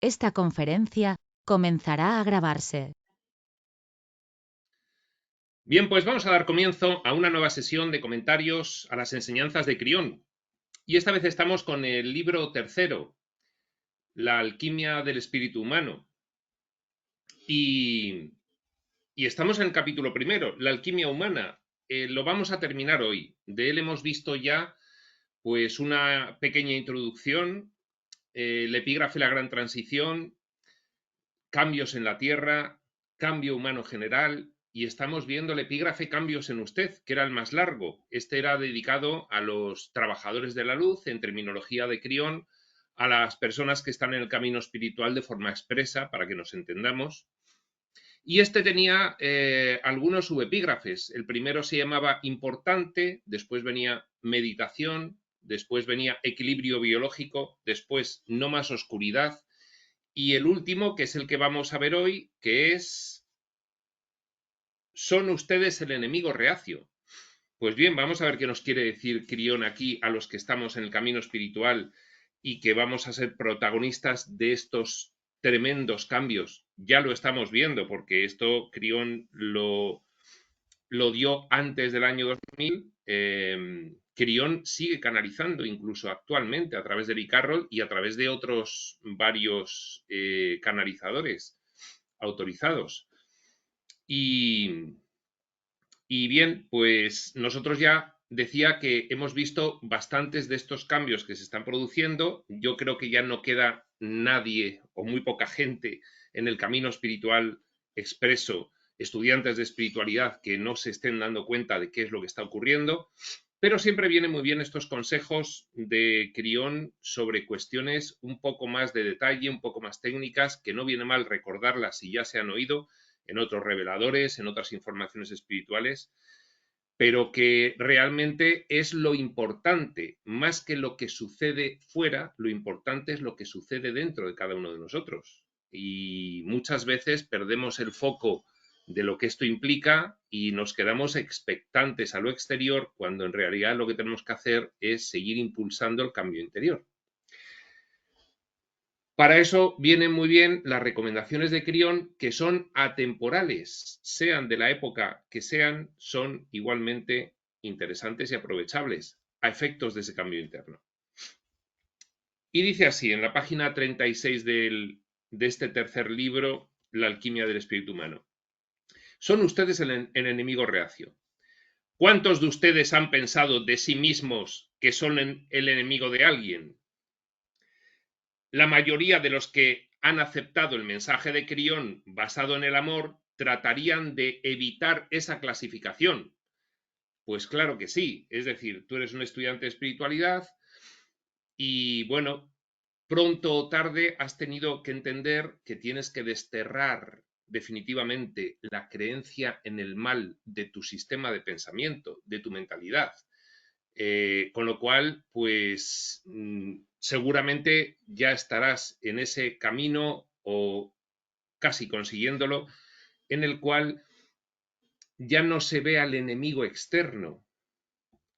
Esta conferencia comenzará a grabarse. Bien, pues vamos a dar comienzo a una nueva sesión de comentarios a las enseñanzas de Crión. Y esta vez estamos con el libro tercero, La alquimia del espíritu humano. Y estamos en el capítulo primero, la alquimia humana. Lo vamos a terminar hoy. De él hemos visto ya pues una pequeña introducción, el epígrafe La gran transición, cambios en la Tierra, cambio humano general, y estamos viendo el epígrafe Cambios en usted, que era el más largo. Este era dedicado a los trabajadores de la luz, en terminología de Crión, a las personas que están en el camino espiritual de forma expresa, para que nos entendamos. Y este tenía algunos subepígrafes. El primero se llamaba importante, después venía meditación, después venía equilibrio biológico, después no más oscuridad, y el último, que es el que vamos a ver hoy, que es ¿son ustedes el enemigo reacio? Pues bien, vamos a ver qué nos quiere decir Crión aquí a los que estamos en el camino espiritual y que vamos a ser protagonistas de estos tremendos cambios. Ya lo estamos viendo, porque esto Crión lo dio antes del año 2000. Crión sigue canalizando incluso actualmente a través de Lee Carroll y a través de otros varios canalizadores autorizados. Y bien, pues nosotros ya decía que hemos visto bastantes de estos cambios que se están produciendo. Yo creo que ya no queda nadie o muy poca gente en el camino espiritual expreso, estudiantes de espiritualidad, que no se estén dando cuenta de qué es lo que está ocurriendo. Pero siempre vienen muy bien estos consejos de Crión sobre cuestiones un poco más de detalle, un poco más técnicas, que no viene mal recordarlas si ya se han oído en otros reveladores, en otras informaciones espirituales, pero que realmente es lo importante, más que lo que sucede fuera, lo importante es lo que sucede dentro de cada uno de nosotros. Y muchas veces perdemos el foco de lo que esto implica y nos quedamos expectantes a lo exterior, cuando en realidad lo que tenemos que hacer es seguir impulsando el cambio interior. Para eso vienen muy bien las recomendaciones de Crión, que son atemporales, sean de la época que sean, son igualmente interesantes y aprovechables a efectos de ese cambio interno. Y dice así, en la página 36 de este tercer libro, La alquimia del espíritu humano. Son ustedes el enemigo reacio. ¿Cuántos de ustedes han pensado de sí mismos que son el enemigo de alguien? La mayoría de los que han aceptado el mensaje de Crión basado en el amor tratarían de evitar esa clasificación. Pues claro que sí, es decir, tú eres un estudiante de espiritualidad y bueno, pronto o tarde has tenido que entender que tienes que desterrar definitivamente la creencia en el mal de tu sistema de pensamiento, de tu mentalidad. Con lo cual, pues seguramente ya estarás en ese camino o casi consiguiéndolo, en el cual ya no se ve al enemigo externo.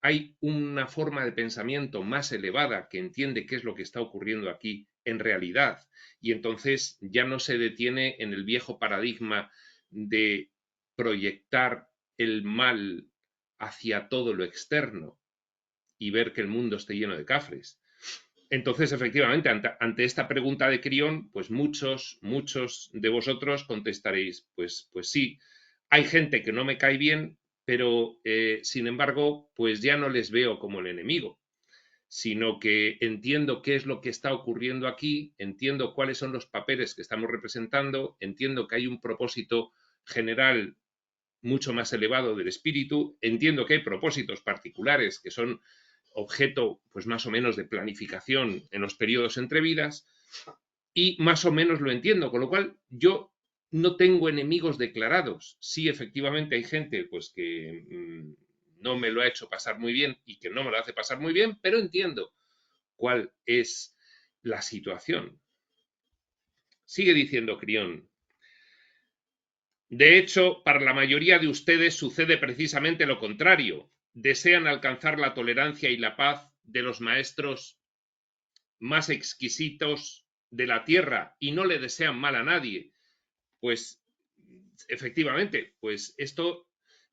Hay una forma de pensamiento más elevada que entiende qué es lo que está ocurriendo aquí en realidad, y entonces ya no se detiene en el viejo paradigma de proyectar el mal hacia todo lo externo y ver que el mundo esté lleno de cafres. Entonces, efectivamente, ante esta pregunta de Crión, pues muchos de vosotros contestaréis, pues sí, hay gente que no me cae bien, pero sin embargo, pues ya no les veo como el enemigo, sino que entiendo qué es lo que está ocurriendo aquí, entiendo cuáles son los papeles que estamos representando, entiendo que hay un propósito general mucho más elevado del espíritu, entiendo que hay propósitos particulares que son objeto, pues más o menos de planificación en los periodos entre vidas, y más o menos lo entiendo, con lo cual yo no tengo enemigos declarados. Sí, efectivamente hay gente pues que no me lo ha hecho pasar muy bien y que no me lo hace pasar muy bien, pero entiendo cuál es la situación. Sigue diciendo Crión. De hecho, para la mayoría de ustedes sucede precisamente lo contrario. Desean alcanzar la tolerancia y la paz de los maestros más exquisitos de la tierra y no le desean mal a nadie, pues efectivamente, pues esto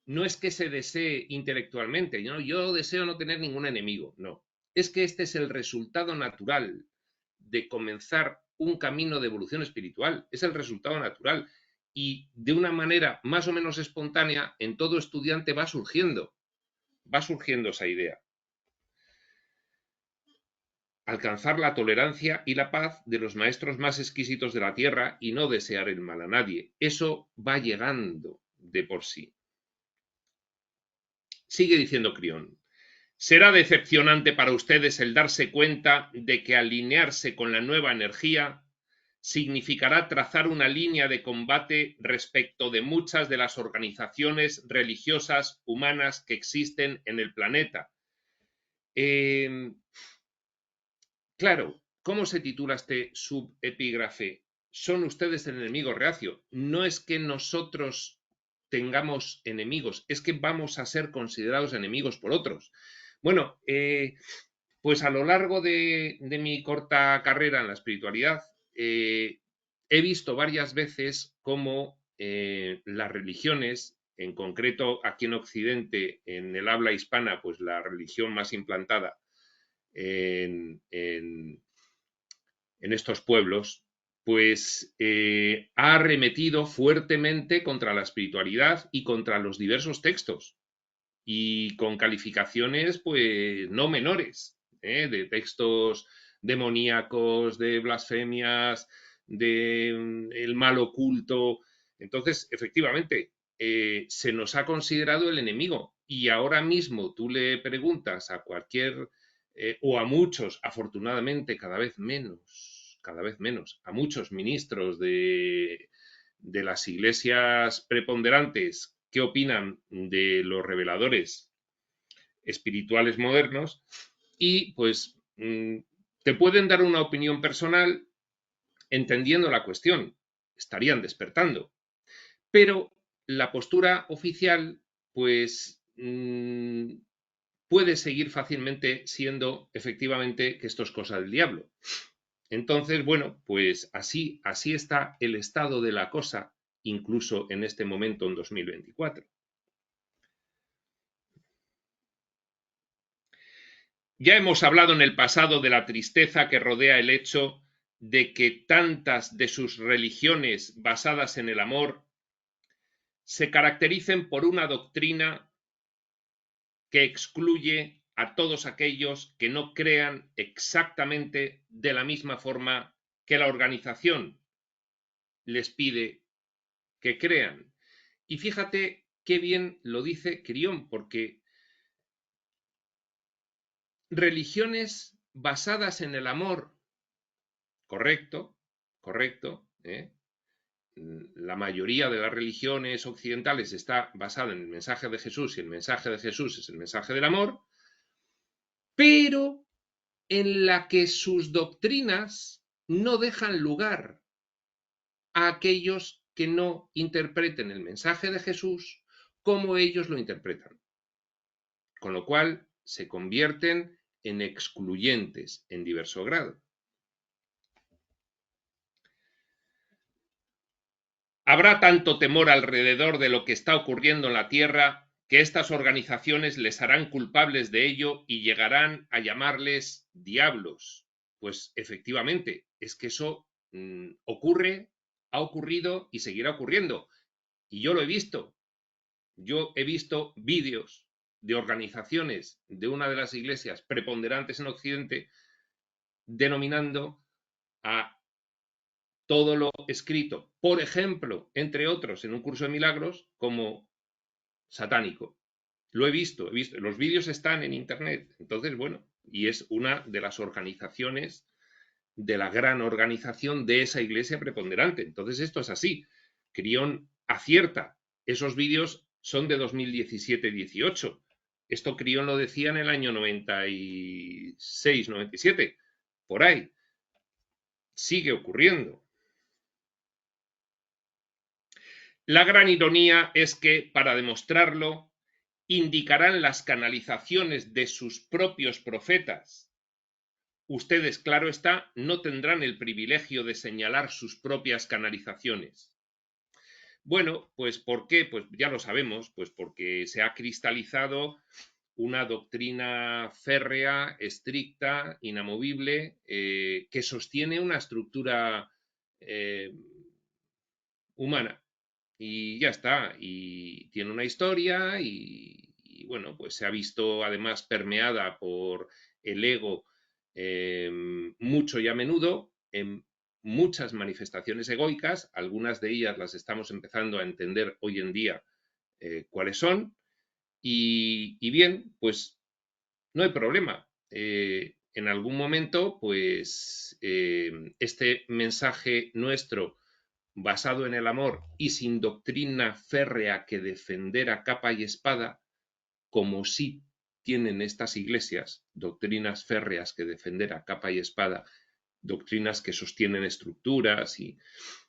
no es que se desee intelectualmente, ¿no? Yo deseo no tener ningún enemigo, no. Es que este es el resultado natural de comenzar un camino de evolución espiritual, es el resultado natural. Y de una manera más o menos espontánea, en todo estudiante va surgiendo esa idea. Alcanzar la tolerancia y la paz de los maestros más exquisitos de la tierra y no desear el mal a nadie. Eso va llegando de por sí. Sigue diciendo Crión. Será decepcionante para ustedes el darse cuenta de que alinearse con la nueva energía significará trazar una línea de combate respecto de muchas de las organizaciones religiosas humanas que existen en el planeta. Claro, ¿cómo se titula este subepígrafe? Son ustedes el enemigo reacio. No es que nosotros tengamos enemigos, es que vamos a ser considerados enemigos por otros. Bueno, pues a lo largo de mi corta carrera en la espiritualidad, he visto varias veces cómo las religiones, en concreto aquí en Occidente, en el habla hispana, pues la religión más implantada en estos pueblos, pues ha arremetido fuertemente contra la espiritualidad y contra los diversos textos, y con calificaciones pues no menores, de textos demoníacos, de blasfemias, de el mal oculto. Entonces, efectivamente, se nos ha considerado el enemigo, y ahora mismo tú le preguntas a cualquier, o a muchos, afortunadamente cada vez menos, a muchos ministros de las iglesias preponderantes, qué opinan de los reveladores espirituales modernos, y pues te pueden dar una opinión personal entendiendo la cuestión, estarían despertando, pero la postura oficial pues puede seguir fácilmente siendo efectivamente que esto es cosa del diablo. Entonces, bueno, pues así está el estado de la cosa, incluso en este momento, en 2024. Ya hemos hablado en el pasado de la tristeza que rodea el hecho de que tantas de sus religiones basadas en el amor se caractericen por una doctrina que excluye a todos aquellos que no crean exactamente de la misma forma que la organización les pide que crean. Y fíjate qué bien lo dice Crión, porque religiones basadas en el amor, correcto, la mayoría de las religiones occidentales está basada en el mensaje de Jesús, y el mensaje de Jesús es el mensaje del amor, pero en la que sus doctrinas no dejan lugar a aquellos que no interpreten el mensaje de Jesús como ellos lo interpretan. Con lo cual se convierten en excluyentes en diverso grado. Habrá tanto temor alrededor de lo que está ocurriendo en la Tierra que estas organizaciones les harán culpables de ello y llegarán a llamarles diablos. Pues efectivamente, es que eso ocurre, ha ocurrido y seguirá ocurriendo. Y yo lo he visto. Yo he visto vídeos de organizaciones de una de las iglesias preponderantes en Occidente denominando a todo lo escrito, por ejemplo, entre otros, en un curso de milagros, como satánico. Lo he visto, los vídeos están en internet. Entonces, bueno, y es una de las organizaciones, de la gran organización de esa iglesia preponderante. Entonces, esto es así. Crión acierta. Esos vídeos son de 2017-18. Esto Crión lo decía en el año 96, 97. Por ahí. Sigue ocurriendo. La gran ironía es que, para demostrarlo, indicarán las canalizaciones de sus propios profetas, ustedes, claro está, no tendrán el privilegio de señalar sus propias canalizaciones. Bueno, pues ¿por qué? Pues ya lo sabemos, pues porque se ha cristalizado una doctrina férrea, estricta, inamovible, que sostiene una estructura humana. Y ya está, y tiene una historia bueno, pues se ha visto además permeada por el ego mucho y a menudo en muchas manifestaciones egoicas, algunas de ellas las estamos empezando a entender hoy en día cuáles son, y bien, pues no hay problema. En algún momento, pues este mensaje nuestro basado en el amor y sin doctrina férrea que defender a capa y espada, como sí tienen estas iglesias, doctrinas férreas que defender a capa y espada, doctrinas que sostienen estructuras y,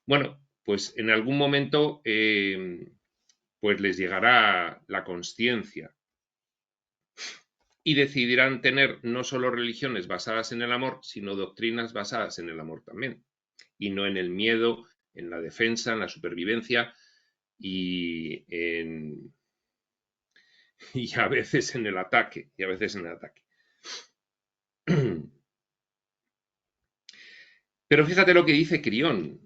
bueno, pues en algún momento pues les llegará la consciencia y decidirán tener no solo religiones basadas en el amor, sino doctrinas basadas en el amor también, y no en el miedo, en la defensa, en la supervivencia y, y a veces en el ataque, Pero fíjate lo que dice Crión,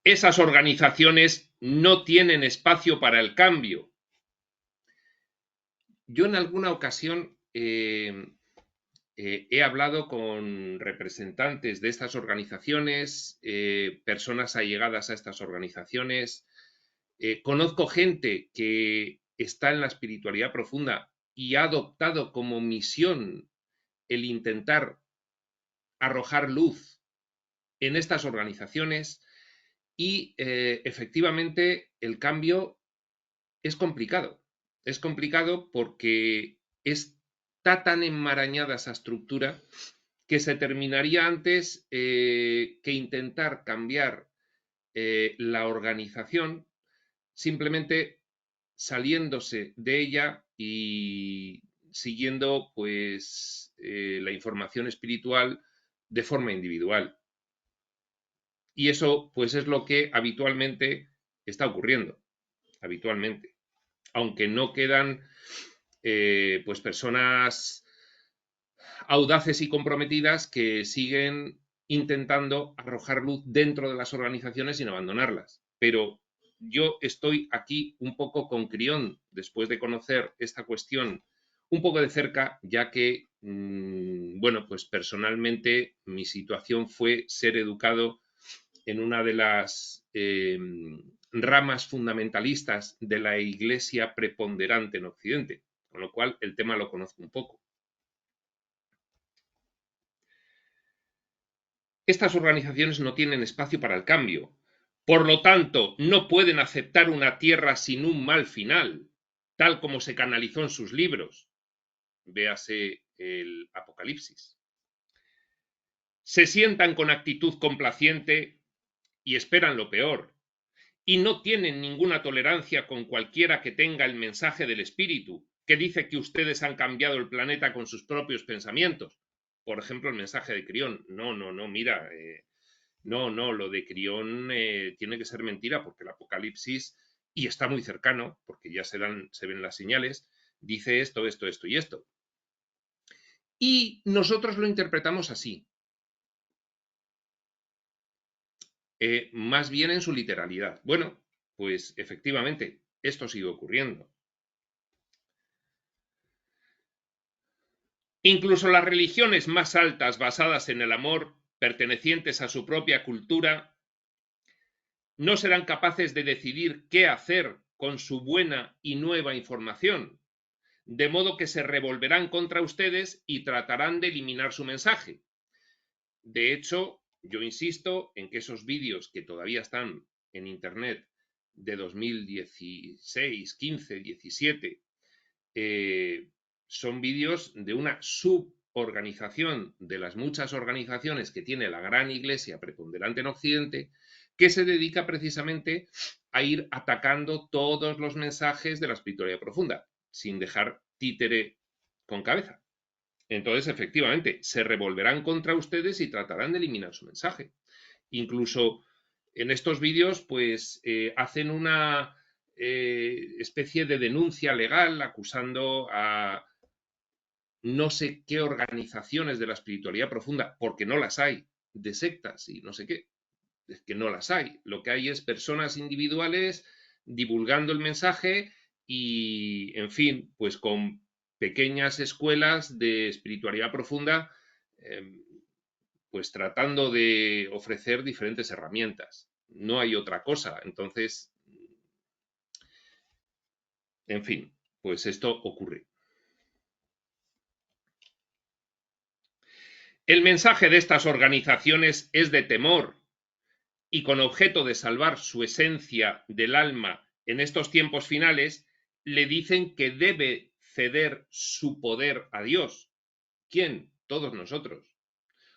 Esas organizaciones no tienen espacio para el cambio. Yo en alguna ocasión he hablado con representantes de estas organizaciones, personas allegadas a estas organizaciones. Conozco gente que está en la espiritualidad profunda y ha adoptado como misión el intentar arrojar luz en estas organizaciones y efectivamente el cambio es complicado. Es complicado porque está tan enmarañada esa estructura que se terminaría antes que intentar cambiar la organización, simplemente saliéndose de ella y siguiendo pues la información espiritual de forma individual. Y eso pues es lo que habitualmente está ocurriendo, habitualmente. Aunque no quedan pues personas audaces y comprometidas que siguen intentando arrojar luz dentro de las organizaciones sin abandonarlas. Pero yo estoy aquí un poco con Crión después de conocer esta cuestión un poco de cerca, ya que, bueno, pues personalmente mi situación fue ser educado en una de las ramas fundamentalistas de la Iglesia preponderante en Occidente, con lo cual el tema lo conozco un poco. Estas organizaciones no tienen espacio para el cambio. Por lo tanto, no pueden aceptar una tierra sin un mal final, tal como se canalizó en sus libros. Véase el Apocalipsis. Se sientan con actitud complaciente y esperan lo peor, y no tienen ninguna tolerancia con cualquiera que tenga el mensaje del espíritu, que dice que ustedes han cambiado el planeta con sus propios pensamientos. Por ejemplo, el mensaje de Crión. No, mira, no, lo de Crión tiene que ser mentira porque el Apocalipsis, y está muy cercano, porque ya se ven las señales, dice esto y esto. Y nosotros lo interpretamos así. Más bien en su literalidad. Bueno, pues efectivamente, esto sigue ocurriendo. Incluso las religiones más altas basadas en el amor, pertenecientes a su propia cultura, no serán capaces de decidir qué hacer con su buena y nueva información, de modo que se revolverán contra ustedes y tratarán de eliminar su mensaje. De hecho, yo insisto en que esos vídeos que todavía están en Internet de 2016, 15, 17, son vídeos de una suborganización de las muchas organizaciones que tiene la gran iglesia preponderante en Occidente, que se dedica precisamente a ir atacando todos los mensajes de la espiritualidad profunda, sin dejar títere con cabeza. entonces efectivamente se revolverán contra ustedes y tratarán de eliminar su mensaje. Incluso en estos vídeos pues hacen una especie de denuncia legal acusando a no sé qué organizaciones de la espiritualidad profunda, porque no las hay, de sectas y no sé qué, es que no las hay. Lo que hay es personas individuales divulgando el mensaje y, en fin, pues con pequeñas escuelas de espiritualidad profunda, pues tratando de ofrecer diferentes herramientas. No hay otra cosa. Entonces, en fin, pues esto ocurre. El mensaje de estas organizaciones es de temor y con objeto de salvar su esencia del alma en estos tiempos finales, le dicen que debe ceder su poder a Dios. ¿Quién? Todos nosotros.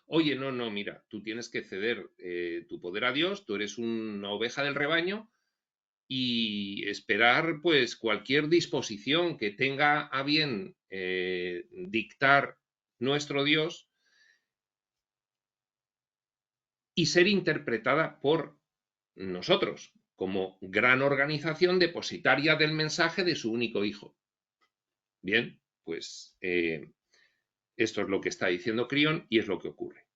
Oye, no, mira, tú tienes que ceder tu poder a Dios, tú eres una oveja del rebaño y esperar pues cualquier disposición que tenga a bien dictar nuestro Dios y ser interpretada por nosotros, como gran organización depositaria del mensaje de su único hijo. Bien, pues esto es lo que está diciendo Crión y es lo que ocurre.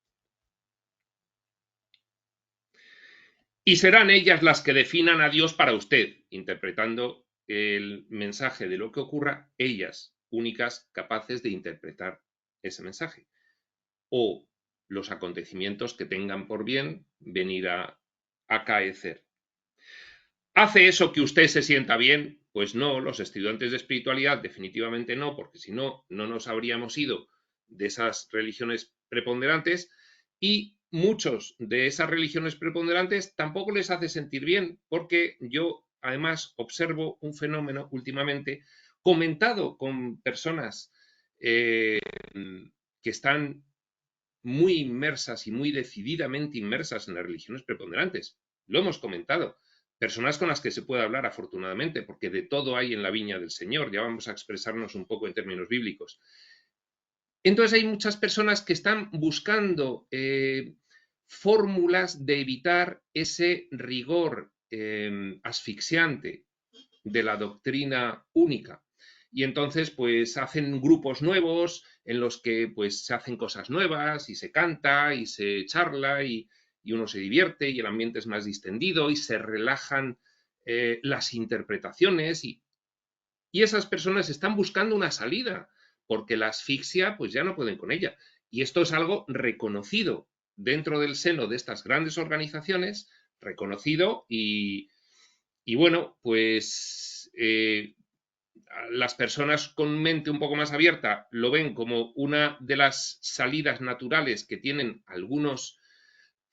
Y serán ellas las que definan a Dios para usted, interpretando el mensaje de lo que ocurra, ellas, únicas capaces de interpretar ese mensaje. O los acontecimientos que tengan por bien venir a acaecer. ¿Hace eso que usted se sienta bien? Pues no, los estudiantes de espiritualidad definitivamente no, porque si no, no nos habríamos ido de esas religiones preponderantes y muchos de esas religiones preponderantes tampoco les hace sentir bien, porque yo además observo un fenómeno últimamente comentado con personas que están muy inmersas y muy decididamente inmersas en las religiones preponderantes. Lo hemos comentado. Personas con las que se puede hablar afortunadamente, porque de todo hay en la viña del Señor. Ya vamos a expresarnos un poco en términos bíblicos. Entonces hay muchas personas que están buscando fórmulas de evitar ese rigor asfixiante de la doctrina única. Y entonces, pues hacen grupos nuevos en los que pues se hacen cosas nuevas y se canta y se charla y uno se divierte y el ambiente es más distendido y se relajan las interpretaciones y esas personas están buscando una salida porque la asfixia pues ya no pueden con ella. Y esto es algo reconocido dentro del seno de estas grandes organizaciones, reconocido y bueno, pues las personas con mente un poco más abierta lo ven como una de las salidas naturales que tienen algunos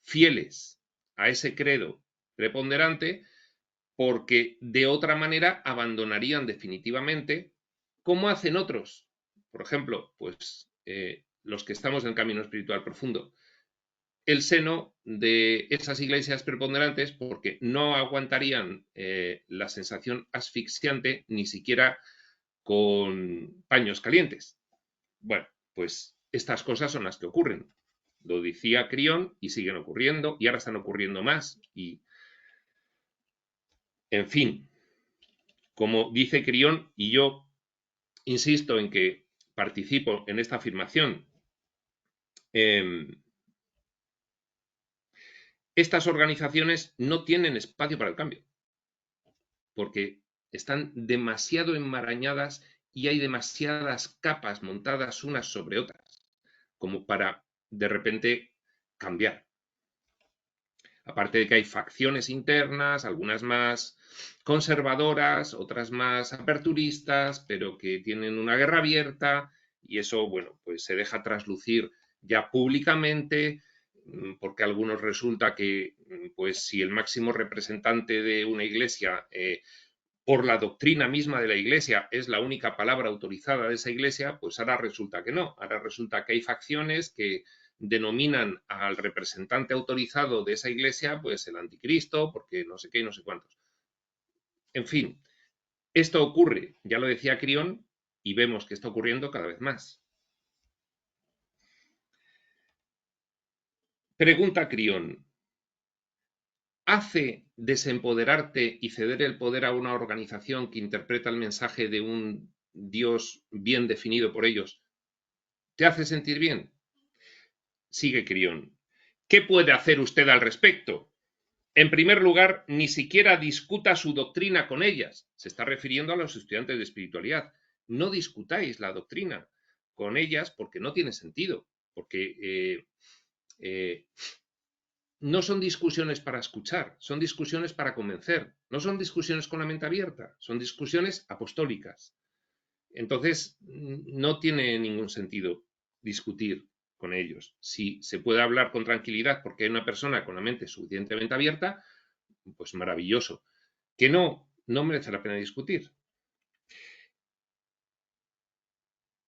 fieles a ese credo preponderante, porque de otra manera abandonarían definitivamente, como hacen otros. Por ejemplo, pues los que estamos en el camino espiritual profundo, el seno de esas iglesias preponderantes porque no aguantarían la sensación asfixiante ni siquiera con paños calientes. Bueno, pues estas cosas son las que ocurren. Lo decía Crión y siguen ocurriendo y ahora están ocurriendo más. Y, en fin, como dice Crión, y yo insisto en que participo en esta afirmación, estas organizaciones no tienen espacio para el cambio, porque están demasiado enmarañadas y hay demasiadas capas montadas unas sobre otras, como para de repente cambiar. Aparte de que hay facciones internas, algunas más conservadoras, otras más aperturistas, pero que tienen una guerra abierta y eso, bueno, pues se deja traslucir ya públicamente, porque a algunos resulta que, pues si el máximo representante de una iglesia, por la doctrina misma de la iglesia, es la única palabra autorizada de esa iglesia, pues ahora resulta que no, ahora resulta que hay facciones que denominan al representante autorizado de esa iglesia, pues el anticristo, porque no sé qué y no sé cuántos. En fin, esto ocurre, ya lo decía Crión, y vemos que está ocurriendo cada vez más. Pregunta Crión. ¿Hace desempoderarte y ceder el poder a una organización que interpreta el mensaje de un Dios bien definido por ellos? ¿Te hace sentir bien? Sigue Crión. ¿Qué puede hacer usted al respecto? En primer lugar, ni siquiera discuta su doctrina con ellas. Se está refiriendo a los estudiantes de espiritualidad. No discutáis la doctrina con ellas porque no tiene sentido, porque no son discusiones para escuchar, son discusiones para convencer, no son discusiones con la mente abierta, son discusiones apostólicas. Entonces, no tiene ningún sentido discutir con ellos. Si se puede hablar con tranquilidad porque hay una persona con la mente suficientemente abierta, pues maravilloso. Que no, no merece la pena discutir.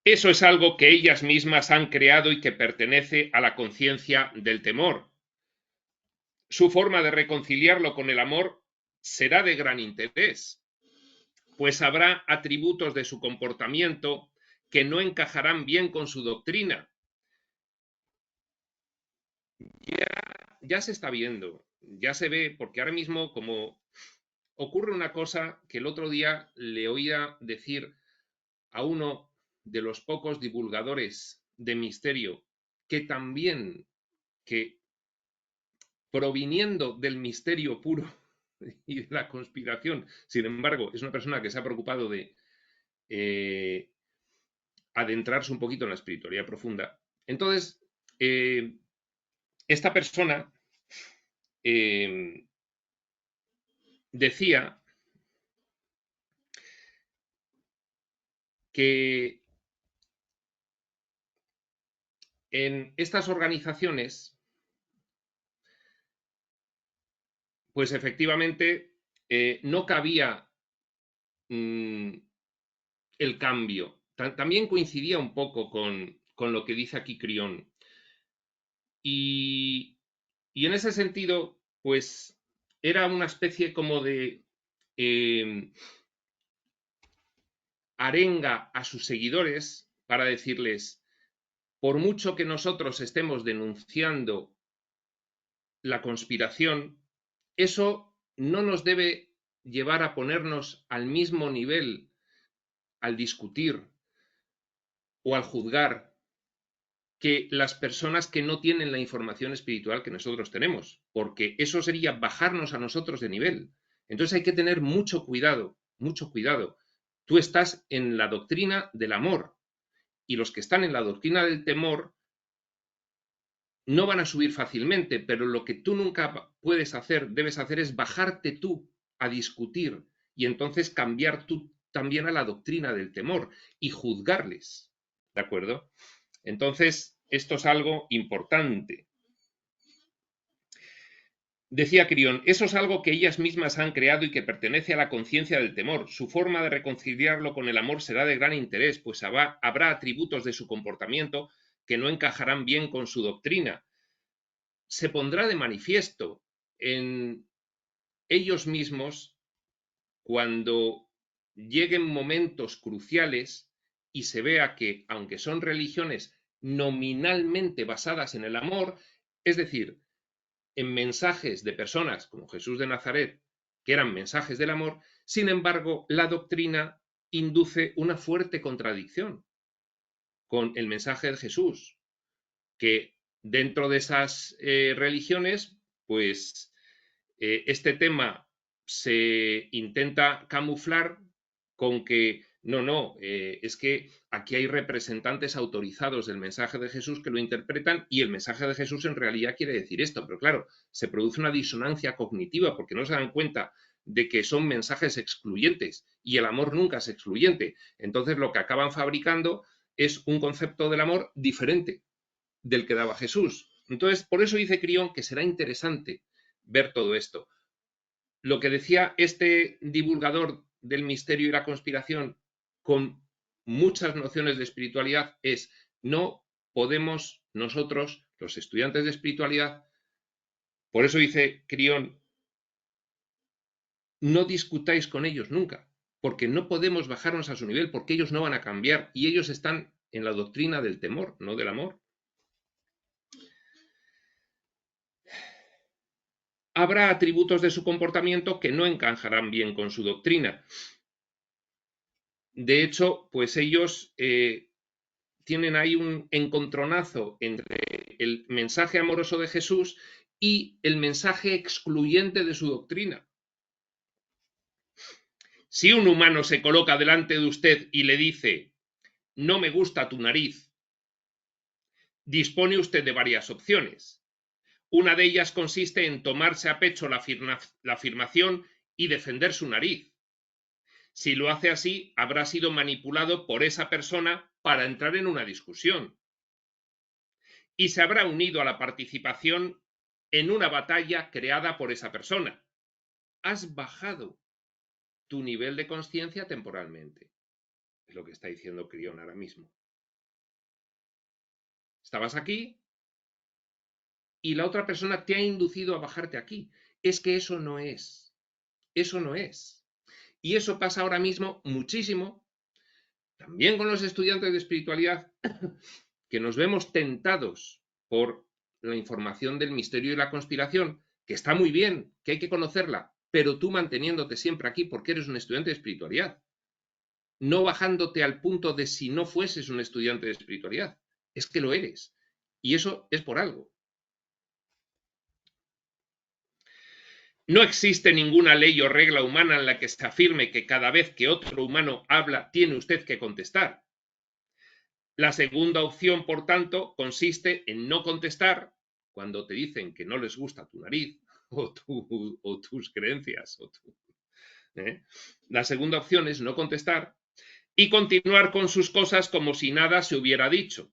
Eso es algo que ellas mismas han creado y que pertenece a la conciencia del temor. Su forma de reconciliarlo con el amor será de gran interés, pues habrá atributos de su comportamiento que no encajarán bien con su doctrina. Ya se está viendo, ya se ve, porque ahora mismo como ocurre una cosa que el otro día le oía decir a uno de los pocos divulgadores de misterio que también, que proviniendo del misterio puro y de la conspiración, sin embargo, es una persona que se ha preocupado de adentrarse un poquito en la espiritualidad profunda. Entonces, esta persona decía que en estas organizaciones, pues efectivamente no cabía el cambio. También coincidía un poco con lo que dice aquí Crión. Y en ese sentido, pues era una especie como de arenga a sus seguidores para decirles, por mucho que nosotros estemos denunciando la conspiración, eso no nos debe llevar a ponernos al mismo nivel al discutir o al juzgar que las personas que no tienen la información espiritual que nosotros tenemos, porque eso sería bajarnos a nosotros de nivel. Entonces hay que tener mucho cuidado, mucho cuidado. Tú estás en la doctrina del amor y los que están en la doctrina del temor no van a subir fácilmente, pero lo que tú nunca puedes hacer, debes hacer es bajarte tú a discutir y entonces cambiar tú también a la doctrina del temor y juzgarles. ¿De acuerdo? Entonces, esto es algo importante. Decía Crión, eso es algo que ellas mismas han creado y que pertenece a la conciencia del temor. Su forma de reconciliarlo con el amor será de gran interés, pues habrá atributos de su comportamiento que no encajarán bien con su doctrina. Se pondrá de manifiesto en ellos mismos cuando lleguen momentos cruciales y se vea que, aunque son religiones nominalmente basadas en el amor, es decir, en mensajes de personas como Jesús de Nazaret, que eran mensajes del amor, sin embargo, la doctrina induce una fuerte contradicción con el mensaje de Jesús, que dentro de esas religiones, pues este tema se intenta camuflar con que es que aquí hay representantes autorizados del mensaje de Jesús que lo interpretan y el mensaje de Jesús en realidad quiere decir esto, pero claro, se produce una disonancia cognitiva porque no se dan cuenta de que son mensajes excluyentes y el amor nunca es excluyente. Entonces lo que acaban fabricando es un concepto del amor diferente del que daba Jesús. Entonces, por eso dice Crión que será interesante ver todo esto. Lo que decía este divulgador del misterio y la conspiración con muchas nociones de espiritualidad es, no podemos nosotros, los estudiantes de espiritualidad, por eso dice Crión, no discutáis con ellos nunca, porque no podemos bajarnos a su nivel, porque ellos no van a cambiar y ellos están en la doctrina del temor, no del amor. habrá atributos de su comportamiento que no encajarán bien con su doctrina. De hecho, pues ellos tienen ahí un encontronazo entre el mensaje amoroso de Jesús y el mensaje excluyente de su doctrina. Si un humano se coloca delante de usted y le dice, no me gusta tu nariz, dispone usted de varias opciones. Una de ellas consiste en tomarse a pecho la afirmación y defender su nariz. Si lo hace así, habrá sido manipulado por esa persona para entrar en una discusión y se habrá unido a la participación en una batalla creada por esa persona. Has bajado tu nivel de conciencia temporalmente. Es lo que está diciendo Crión ahora mismo. Estabas aquí y la otra persona te ha inducido a bajarte aquí. Es que eso no es. Eso no es. Y eso pasa ahora mismo muchísimo, también con los estudiantes de espiritualidad, que nos vemos tentados por la información del misterio y la conspiración, que está muy bien, que hay que conocerla, pero tú manteniéndote siempre aquí porque eres un estudiante de espiritualidad, no bajándote al punto de si no fueses un estudiante de espiritualidad. Es que lo eres. Y eso es por algo. No existe ninguna ley o regla humana en la que se afirme que cada vez que otro humano habla tiene usted que contestar. La segunda opción, por tanto, consiste en no contestar cuando te dicen que no les gusta tu nariz o tus creencias. La segunda opción es no contestar y continuar con sus cosas como si nada se hubiera dicho.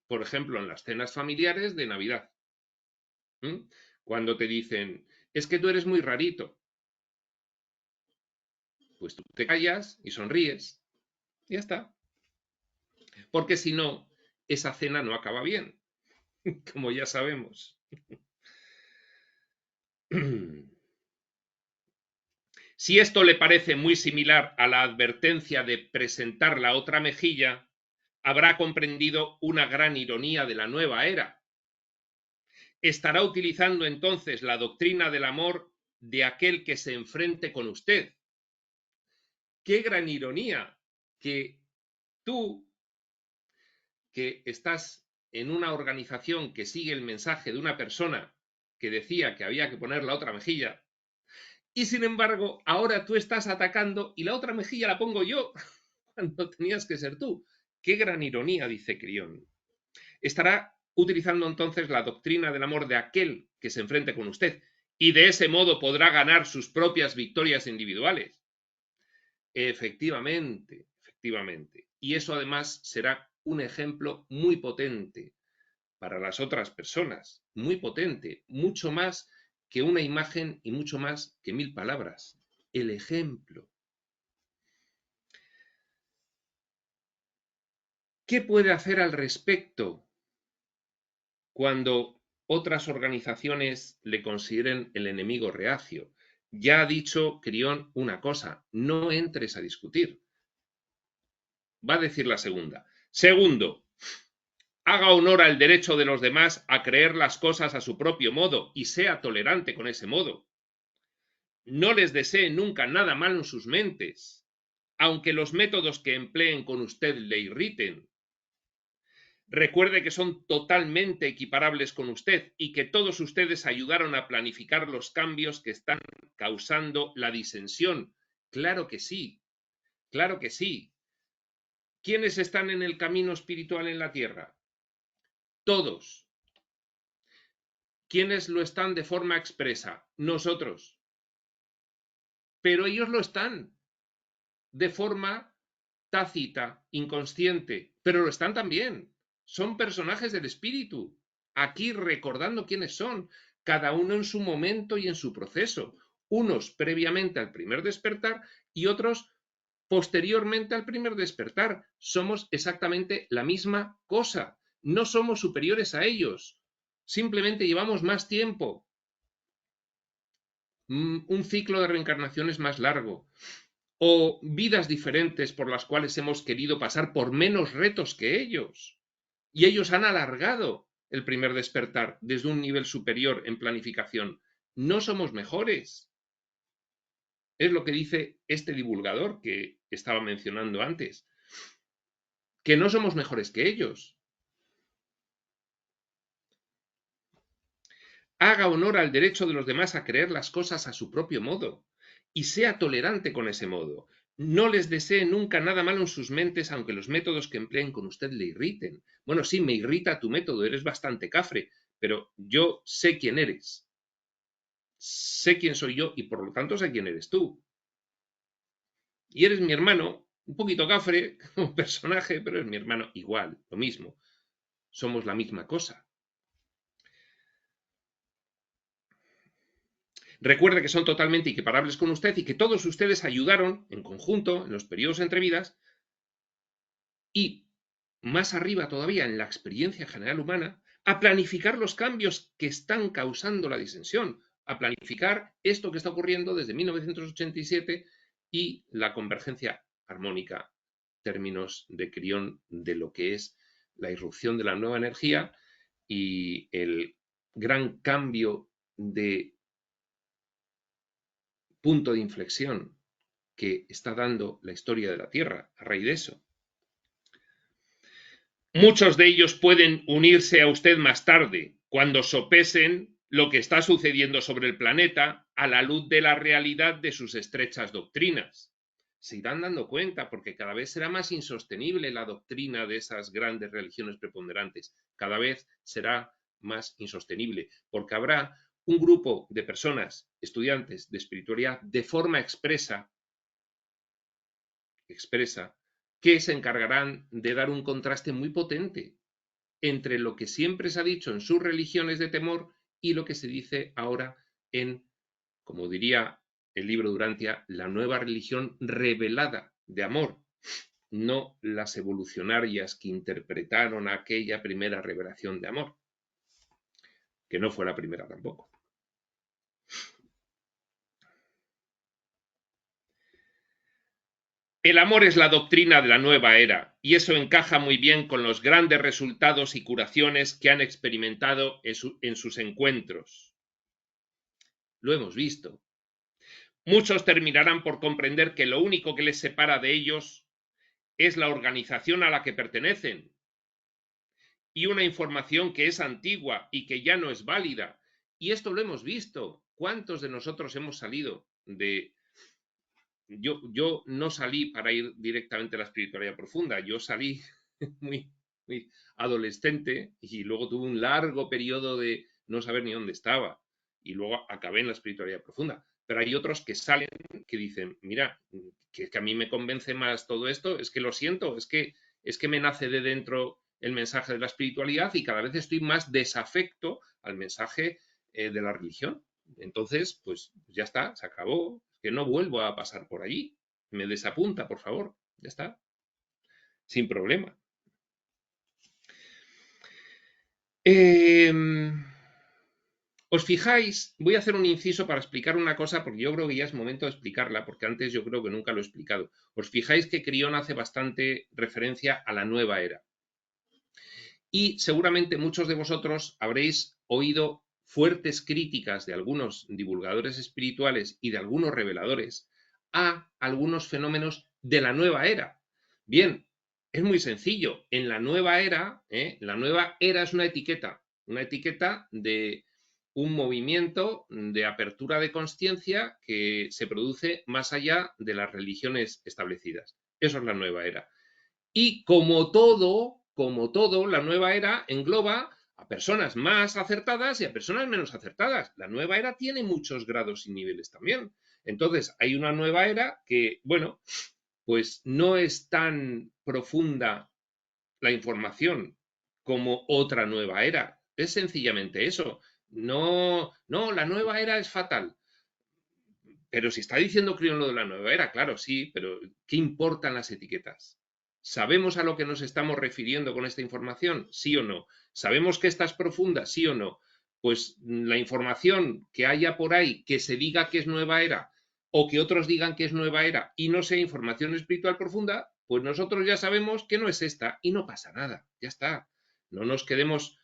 Por ejemplo, en las cenas familiares de Navidad. Cuando te dicen, es que tú eres muy rarito. Pues tú te callas y sonríes. Y ya está. Porque si no, esa cena no acaba bien, como ya sabemos. Si esto le parece muy similar a la advertencia de presentar la otra mejilla, habrá comprendido una gran ironía de la nueva era. Estará utilizando entonces la doctrina del amor de aquel que se enfrente con usted. ¡Qué gran ironía! Que tú, que estás en una organización que sigue el mensaje de una persona que decía que había que poner la otra mejilla, y sin embargo ahora tú estás atacando y la otra mejilla la pongo yo, cuando tenías que ser tú. ¡Qué gran ironía!, dice Crión. Estará utilizando entonces la doctrina del amor de aquel que se enfrente con usted, y de ese modo podrá ganar sus propias victorias individuales. Efectivamente, efectivamente. Y eso además será un ejemplo muy potente para las otras personas, muy potente, mucho más que una imagen y mucho más que 1000 palabras. El ejemplo. ¿Qué puede hacer al respecto cuando otras organizaciones le consideren el enemigo reacio? Ya ha dicho Crión una cosa, no entres a discutir. Va a decir la segunda. Segundo, haga honor al derecho de los demás a creer las cosas a su propio modo y sea tolerante con ese modo. No les desee nunca nada malo en sus mentes, aunque los métodos que empleen con usted le irriten. Recuerde que son totalmente equiparables con usted y que todos ustedes ayudaron a planificar los cambios que están causando la disensión. Claro que sí, claro que sí. ¿Quiénes están en el camino espiritual en la tierra? Todos. ¿Quiénes lo están de forma expresa? Nosotros. Pero ellos lo están de forma tácita, inconsciente, pero lo están también. Son personajes del espíritu, aquí recordando quiénes son, cada uno en su momento y en su proceso, unos previamente al primer despertar y otros posteriormente al primer despertar. Somos exactamente la misma cosa, no somos superiores a ellos, simplemente llevamos más tiempo. Un ciclo de reencarnaciones más largo, o vidas diferentes por las cuales hemos querido pasar por menos retos que ellos, y ellos han alargado el primer despertar desde un nivel superior en planificación. No somos mejores. Es lo que dice este divulgador que estaba mencionando antes. Que no somos mejores que ellos. Haga honor al derecho de los demás a creer las cosas a su propio modo y sea tolerante con ese modo. No les desee nunca nada malo en sus mentes, aunque los métodos que empleen con usted le irriten. Bueno, sí, me irrita tu método, eres bastante cafre, pero yo sé quién eres. Sé quién soy yo y por lo tanto sé quién eres tú. Y eres mi hermano, un poquito cafre como personaje, pero es mi hermano igual, lo mismo. Somos la misma cosa. Recuerde que son totalmente equiparables con usted y que todos ustedes ayudaron en conjunto en los periodos entre vidas y más arriba todavía en la experiencia general humana a planificar los cambios que están causando la disensión, a planificar esto que está ocurriendo desde 1987 y la convergencia armónica, términos de Crión de lo que es la irrupción de la nueva energía y el gran cambio de punto de inflexión que está dando la historia de la Tierra a raíz de eso. Muchos de ellos pueden unirse a usted más tarde, cuando sopesen lo que está sucediendo sobre el planeta a la luz de la realidad de sus estrechas doctrinas. Se irán dando cuenta porque cada vez será más insostenible la doctrina de esas grandes religiones preponderantes. Cada vez será más insostenible porque habrá un grupo de personas, estudiantes de espiritualidad, de forma expresa, que se encargarán de dar un contraste muy potente entre lo que siempre se ha dicho en sus religiones de temor y lo que se dice ahora en, como diría el libro de Urantia, la nueva religión revelada de amor, no las evolucionarias que interpretaron aquella primera revelación de amor, que no fue la primera tampoco. El amor es la doctrina de la nueva era, y eso encaja muy bien con los grandes resultados y curaciones que han experimentado en sus encuentros. Lo hemos visto. Muchos terminarán por comprender que lo único que les separa de ellos es la organización a la que pertenecen y una información que es antigua y que ya no es válida. Y esto lo hemos visto. ¿Cuántos de nosotros hemos salido de... Yo no salí para ir directamente a la espiritualidad profunda, yo salí muy adolescente y luego tuve un largo periodo de no saber ni dónde estaba y luego acabé en la espiritualidad profunda. Pero hay otros que salen que dicen, mira, que a mí me convence más todo esto, es que lo siento, es que me nace de dentro el mensaje de la espiritualidad y cada vez estoy más desafecto al mensaje de la religión. Entonces, pues ya está, se acabó, que no vuelvo a pasar por allí. Me desapunta, por favor, ya está, sin problema. ¿Os fijáis? Voy a hacer un inciso para explicar una cosa, porque yo creo que ya es momento de explicarla, porque antes yo creo que nunca lo he explicado. ¿Os fijáis que Crión hace bastante referencia a la nueva era? Y seguramente muchos de vosotros habréis oído fuertes críticas de algunos divulgadores espirituales y de algunos reveladores a algunos fenómenos de la nueva era. Bien, es muy sencillo. En la nueva era es una etiqueta de un movimiento de apertura de conciencia que se produce más allá de las religiones establecidas. Eso es la nueva era. Y como todo, la nueva era engloba a personas más acertadas y a personas menos acertadas. La nueva era tiene muchos grados y niveles también. Entonces, hay una nueva era que, bueno, pues no es tan profunda la información como otra nueva era. Es sencillamente eso. No, la nueva era es fatal. Pero si está diciendo Crión lo de la nueva era, claro, sí, pero ¿qué importan las etiquetas? ¿Sabemos a lo que nos estamos refiriendo con esta información? ¿Sí o no? ¿Sabemos que esta es profunda? ¿Sí o no? Pues la información que haya por ahí que se diga que es nueva era o que otros digan que es nueva era y no sea información espiritual profunda, pues nosotros ya sabemos que no es esta y no pasa nada. Ya está. No nos quedemos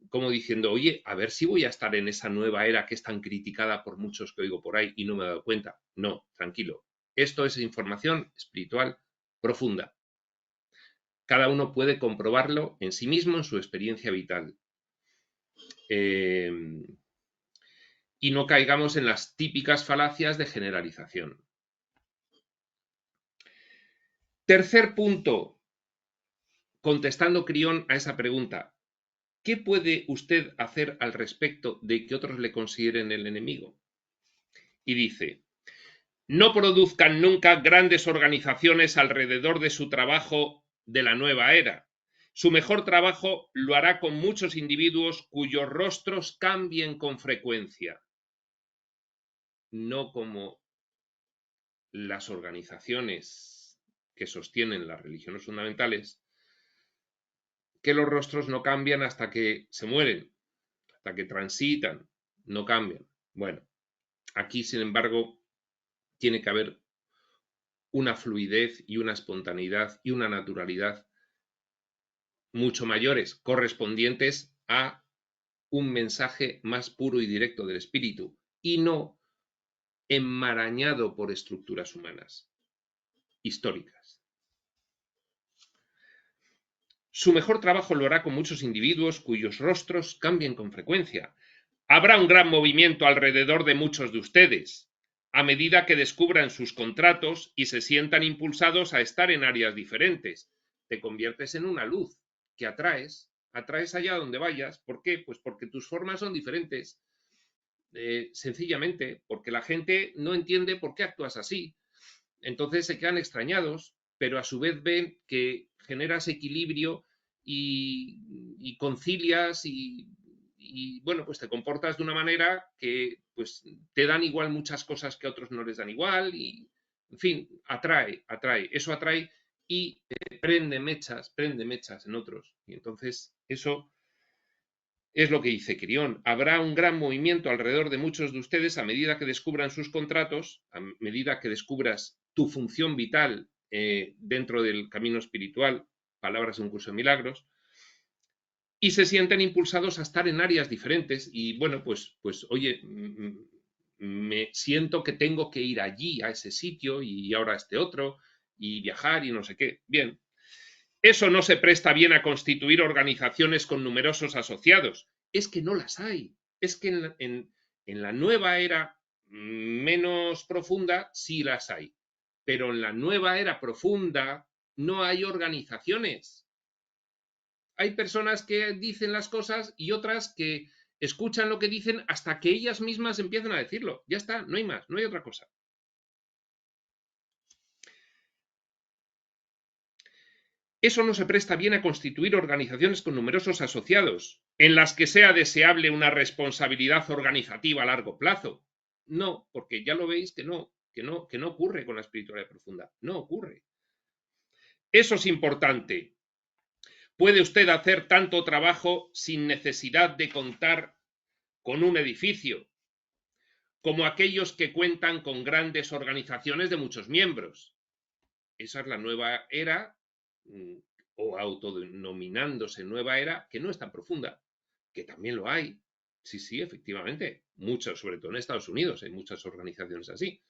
como diciendo, oye, a ver si voy a estar en esa nueva era que es tan criticada por muchos que oigo por ahí y no me he dado cuenta. No, tranquilo. Esto es información espiritual profunda. Cada uno puede comprobarlo en sí mismo, en su experiencia vital. Y no caigamos en las típicas falacias de generalización. Tercer punto, contestando Crión a esa pregunta, ¿qué puede usted hacer al respecto de que otros le consideren el enemigo? Y dice, no produzcan nunca grandes organizaciones alrededor de su trabajo de la nueva era. Su mejor trabajo lo hará con muchos individuos cuyos rostros cambien con frecuencia, no como las organizaciones que sostienen las religiones fundamentales, que los rostros no cambian hasta que se mueren, hasta que transitan, no cambian. Bueno, aquí, sin embargo, tiene que haber una fluidez y una espontaneidad y una naturalidad mucho mayores, correspondientes a un mensaje más puro y directo del espíritu y no enmarañado por estructuras humanas históricas. Su mejor trabajo lo hará con muchos individuos cuyos rostros cambien con frecuencia. Habrá un gran movimiento alrededor de muchos de ustedes, a medida que descubran sus contratos y se sientan impulsados a estar en áreas diferentes. Te conviertes en una luz que atraes allá donde vayas. ¿Por qué? Pues porque tus formas son diferentes. Sencillamente, porque la gente no entiende por qué actúas así. Entonces se quedan extrañados, pero a su vez ven que generas equilibrio y concilias y, bueno, pues te comportas de una manera que pues te dan igual muchas cosas que a otros no les dan igual y, en fin, atrae, eso atrae y prende mechas en otros. Y entonces eso es lo que dice Quirión. Habrá un gran movimiento alrededor de muchos de ustedes a medida que descubran sus contratos, a medida que descubras tu función vital dentro del camino espiritual, palabras de un curso de milagros, y se sienten impulsados a estar en áreas diferentes y bueno, pues oye, me siento que tengo que ir allí, a ese sitio y ahora a este otro y viajar y no sé qué. Bien, eso no se presta bien a constituir organizaciones con numerosos asociados. Es que no las hay. Es que en la nueva era menos profunda sí las hay. Pero en la nueva era profunda no hay organizaciones. Hay personas que dicen las cosas y otras que escuchan lo que dicen hasta que ellas mismas empiezan a decirlo. Ya está, no hay más, no hay otra cosa. Eso no se presta bien a constituir organizaciones con numerosos asociados, en las que sea deseable una responsabilidad organizativa a largo plazo. No, porque ya lo veis que no ocurre con la espiritualidad profunda. No ocurre. Eso es importante. Puede usted hacer tanto trabajo sin necesidad de contar con un edificio, como aquellos que cuentan con grandes organizaciones de muchos miembros. Esa es la nueva era, o autodenominándose nueva era, que no es tan profunda, que también lo hay. Sí, sí, efectivamente. Muchos, sobre todo en Estados Unidos, hay muchas organizaciones así.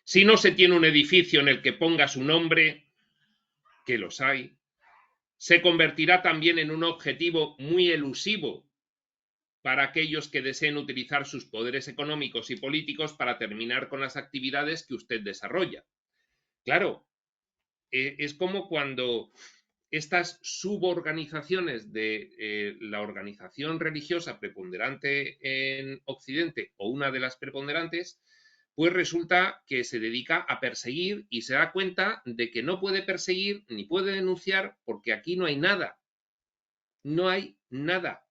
Si no se tiene un edificio en el que ponga su nombre, que los hay, se convertirá también en un objetivo muy elusivo para aquellos que deseen utilizar sus poderes económicos y políticos para terminar con las actividades que usted desarrolla. Claro, es como cuando estas suborganizaciones de la organización religiosa preponderante en Occidente o una de las preponderantes, pues resulta que se dedica a perseguir y se da cuenta de que no puede perseguir ni puede denunciar porque aquí no hay nada. No hay nada.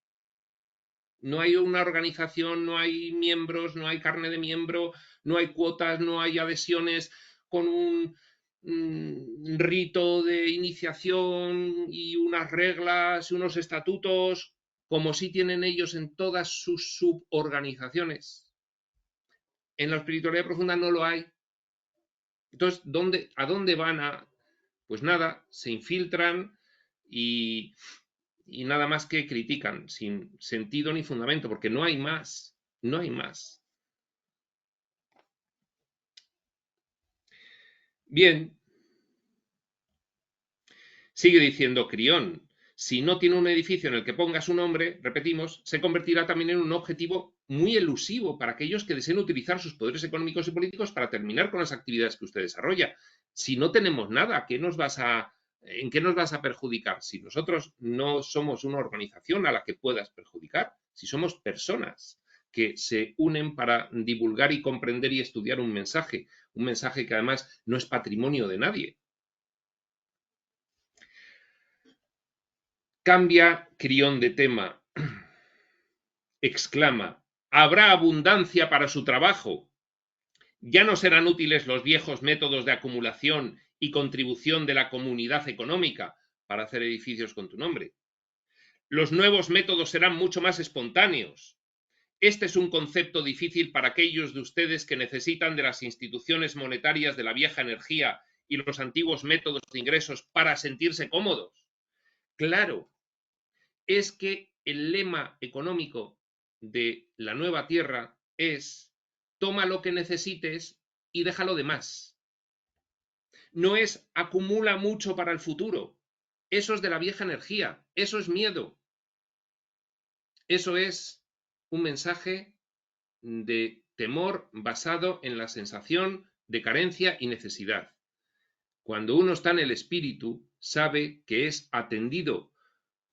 No hay una organización, no hay miembros, no hay carne de miembro, no hay cuotas, no hay adhesiones con un rito de iniciación y unas reglas y unos estatutos, como sí tienen ellos en todas sus suborganizaciones. En la espiritualidad profunda no lo hay. Entonces, ¿a dónde van a? Pues nada, se infiltran y y nada más que critican, sin sentido ni fundamento, porque no hay más, no hay más. Bien, sigue diciendo Crión, si no tiene un edificio en el que ponga su nombre, repetimos, se convertirá también en un objetivo muy elusivo para aquellos que deseen utilizar sus poderes económicos y políticos para terminar con las actividades que usted desarrolla. Si no tenemos nada, ¿en qué nos vas a perjudicar? Si nosotros no somos una organización a la que puedas perjudicar, si somos personas que se unen para divulgar y comprender y estudiar un mensaje que además no es patrimonio de nadie. Cambia Crión de tema. Exclama, habrá abundancia para su trabajo. Ya no serán útiles los viejos métodos de acumulación y contribución de la comunidad económica para hacer edificios con tu nombre. Los nuevos métodos serán mucho más espontáneos. Este es un concepto difícil para aquellos de ustedes que necesitan de las instituciones monetarias de la vieja energía y los antiguos métodos de ingresos para sentirse cómodos. Claro, es que el lema económico de la nueva tierra es toma lo que necesites y deja lo demás. No es acumula mucho para el futuro. Eso es de la vieja energía. Eso es miedo. Eso es un mensaje de temor basado en la sensación de carencia y necesidad. Cuando uno está en el espíritu, sabe que es atendido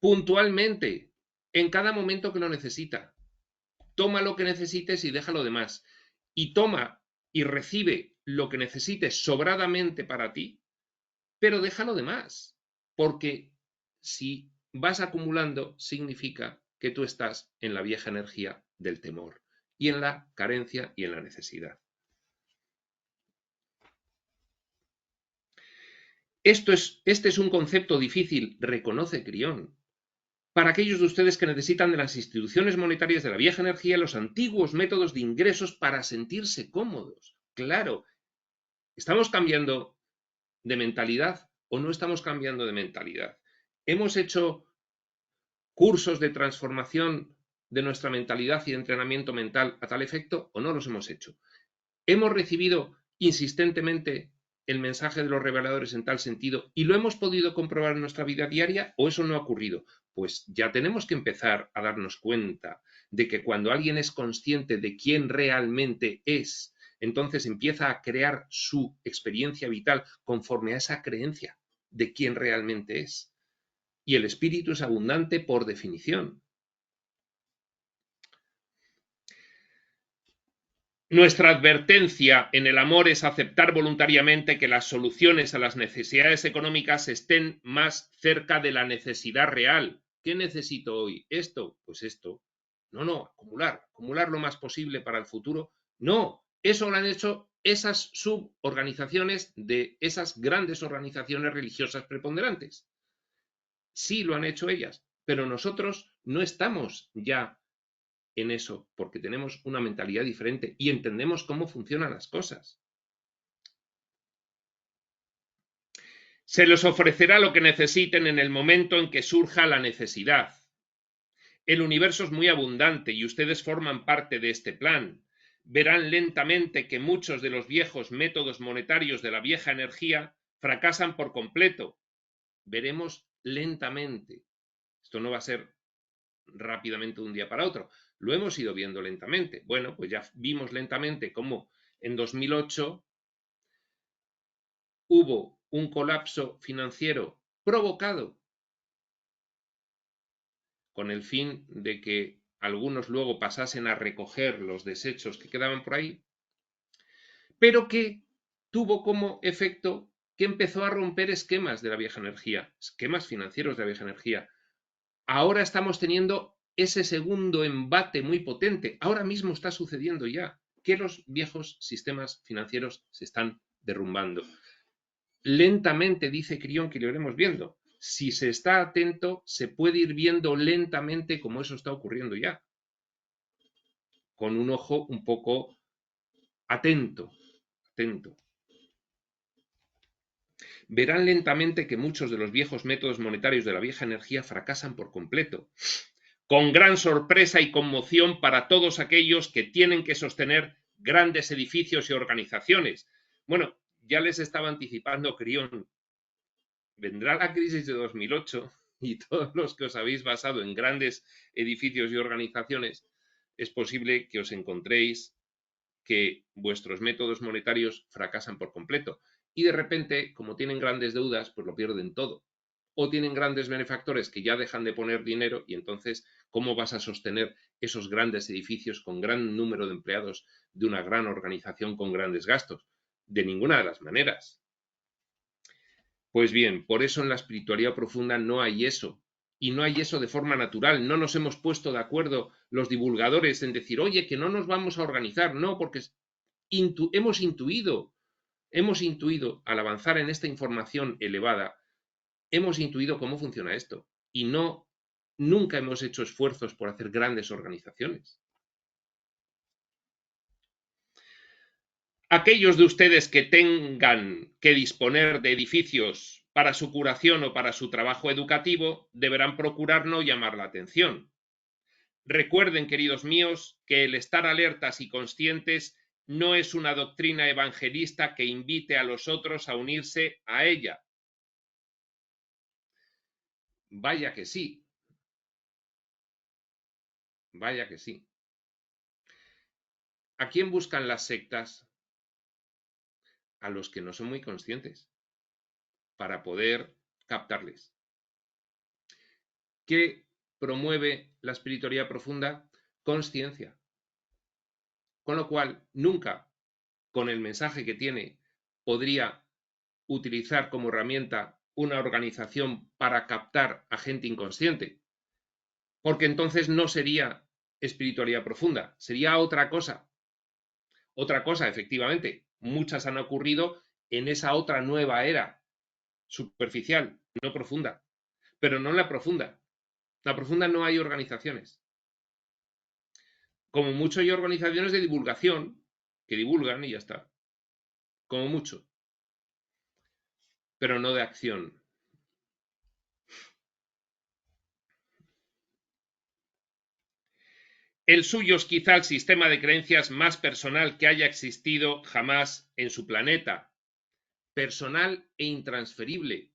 puntualmente en cada momento que lo necesita. Toma lo que necesites y deja lo demás. Y toma y recibe lo que necesites sobradamente para ti, pero deja lo demás. Porque si vas acumulando, significa que tú estás en la vieja energía del temor y en la carencia y en la necesidad. Este es un concepto difícil, reconoce Crión, para aquellos de ustedes que necesitan de las instituciones monetarias de la vieja energía los antiguos métodos de ingresos para sentirse cómodos. Claro, ¿estamos cambiando de mentalidad o no estamos cambiando de mentalidad? ¿Hemos hecho cursos de transformación de nuestra mentalidad y de entrenamiento mental a tal efecto o no los hemos hecho? ¿Hemos recibido insistentemente el mensaje de los reveladores en tal sentido y lo hemos podido comprobar en nuestra vida diaria o eso no ha ocurrido? Pues ya tenemos que empezar a darnos cuenta de que cuando alguien es consciente de quién realmente es, entonces empieza a crear su experiencia vital conforme a esa creencia de quién realmente es. Y el espíritu es abundante por definición. Nuestra advertencia en el amor es aceptar voluntariamente que las soluciones a las necesidades económicas estén más cerca de la necesidad real. ¿Qué necesito hoy? ¿Esto? Pues esto. No, acumular lo más posible para el futuro. No, eso lo han hecho esas suborganizaciones de esas grandes organizaciones religiosas preponderantes. Sí lo han hecho ellas, pero nosotros no estamos ya en eso, porque tenemos una mentalidad diferente y entendemos cómo funcionan las cosas. Se les ofrecerá lo que necesiten en el momento en que surja la necesidad. El universo es muy abundante y ustedes forman parte de este plan. Verán lentamente que muchos de los viejos métodos monetarios de la vieja energía fracasan por completo. Veremos lentamente. Esto no va a ser rápidamente de un día para otro. Lo hemos ido viendo lentamente. Bueno, pues ya vimos lentamente cómo en 2008 hubo un colapso financiero provocado con el fin de que algunos luego pasasen a recoger los desechos que quedaban por ahí, pero que tuvo como efecto que empezó a romper esquemas de la vieja energía, esquemas financieros de la vieja energía. Ahora estamos teniendo ese segundo embate muy potente. Ahora mismo está sucediendo ya que los viejos sistemas financieros se están derrumbando. Lentamente, dice Crión, que lo iremos viendo. Si se está atento, se puede ir viendo lentamente cómo eso está ocurriendo ya. Con un ojo un poco atento. verán lentamente que muchos de los viejos métodos monetarios de la vieja energía fracasan por completo, con gran sorpresa y conmoción para todos aquellos que tienen que sostener grandes edificios y organizaciones. Bueno, ya les estaba anticipando Crión. Vendrá la crisis de 2008 y todos los que os habéis basado en grandes edificios y organizaciones, es posible que os encontréis que vuestros métodos monetarios fracasan por completo. Y de repente, como tienen grandes deudas, pues lo pierden todo. O tienen grandes benefactores que ya dejan de poner dinero y entonces, ¿cómo vas a sostener esos grandes edificios con gran número de empleados de una gran organización con grandes gastos? De ninguna de las maneras. Pues bien, por eso en la espiritualidad profunda no hay eso. Y no hay eso de forma natural. No nos hemos puesto de acuerdo los divulgadores en decir, oye, que no nos vamos a organizar. No, porque hemos intuido, al avanzar en esta información elevada, hemos intuido cómo funciona esto. Y nunca hemos hecho esfuerzos por hacer grandes organizaciones. Aquellos de ustedes que tengan que disponer de edificios para su curación o para su trabajo educativo deberán procurar no llamar la atención. Recuerden, queridos míos, que el estar alertas y conscientes no es una doctrina evangelista que invite a los otros a unirse a ella. Vaya que sí. Vaya que sí. ¿A quién buscan las sectas? A los que no son muy conscientes, para poder captarles. ¿Qué promueve la espiritualidad profunda? Consciencia. Con lo cual, nunca, con el mensaje que tiene, podría utilizar como herramienta una organización para captar a gente inconsciente, porque entonces no sería espiritualidad profunda, sería otra cosa. Otra cosa, efectivamente, muchas han ocurrido en esa otra nueva era, superficial, no profunda, pero no en la profunda. La profunda no hay organizaciones. Como mucho hay organizaciones de divulgación que divulgan y ya está. Como mucho. Pero no de acción. El suyo es quizá el sistema de creencias más personal que haya existido jamás en su planeta. Personal e intransferible.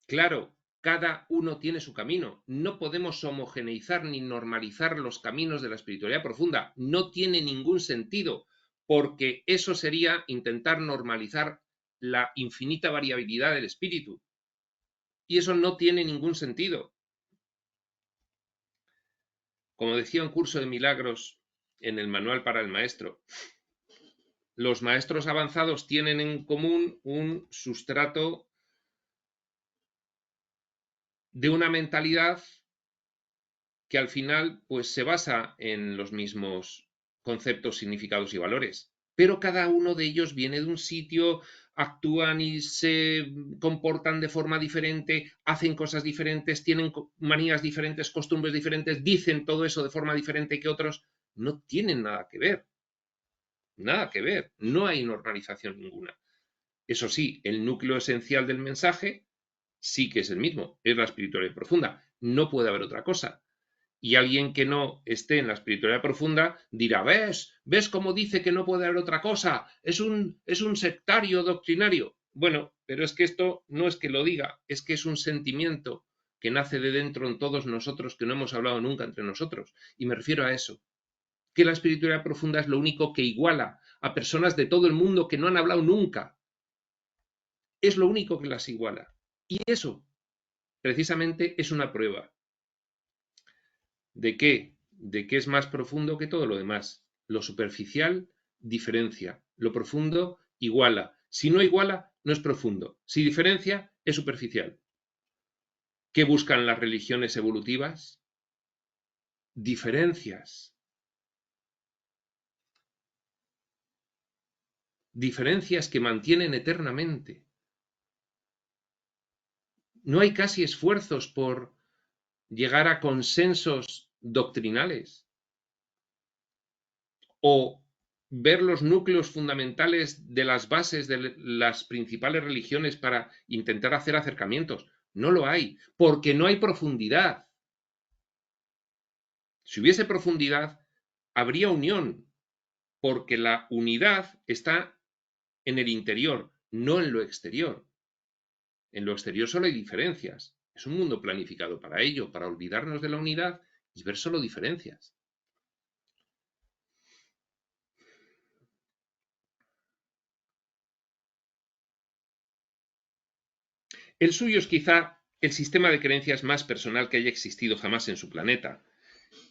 Claro, cada uno tiene su camino. No podemos homogeneizar ni normalizar los caminos de la espiritualidad profunda. No tiene ningún sentido, porque eso sería intentar normalizar la infinita variabilidad del espíritu. Y eso no tiene ningún sentido. Como decía un curso de milagros en el manual para el maestro, los maestros avanzados tienen en común un sustrato de una mentalidad que al final pues se basa en los mismos conceptos, significados y valores. Pero cada uno de ellos viene de un sitio, actúan y se comportan de forma diferente, hacen cosas diferentes, tienen manías diferentes, costumbres diferentes, dicen todo eso de forma diferente que otros. No tienen nada que ver. Nada que ver. No hay normalización ninguna. Eso sí, el núcleo esencial del mensaje sí que es el mismo, es la espiritualidad profunda. No puede haber otra cosa. Y alguien que no esté en la espiritualidad profunda dirá, ¿ves cómo dice que no puede haber otra cosa? Es un sectario doctrinario. Bueno, pero es que esto no es que lo diga, es que es un sentimiento que nace de dentro en todos nosotros que no hemos hablado nunca entre nosotros. Y me refiero a eso, que la espiritualidad profunda es lo único que iguala a personas de todo el mundo que no han hablado nunca. Es lo único que las iguala. Y eso, precisamente, es una prueba. ¿De qué? De que es más profundo que todo lo demás. Lo superficial diferencia, lo profundo iguala. Si no iguala, no es profundo. Si diferencia, es superficial. ¿Qué buscan las religiones evolutivas? Diferencias. Diferencias que mantienen eternamente. No hay casi esfuerzos por llegar a consensos doctrinales o ver los núcleos fundamentales de las bases de las principales religiones para intentar hacer acercamientos. No lo hay, porque no hay profundidad. Si hubiese profundidad, habría unión, porque la unidad está en el interior, no en lo exterior. En lo exterior solo hay diferencias. Es un mundo planificado para ello, para olvidarnos de la unidad y ver solo diferencias. El suyo es quizá el sistema de creencias más personal que haya existido jamás en su planeta.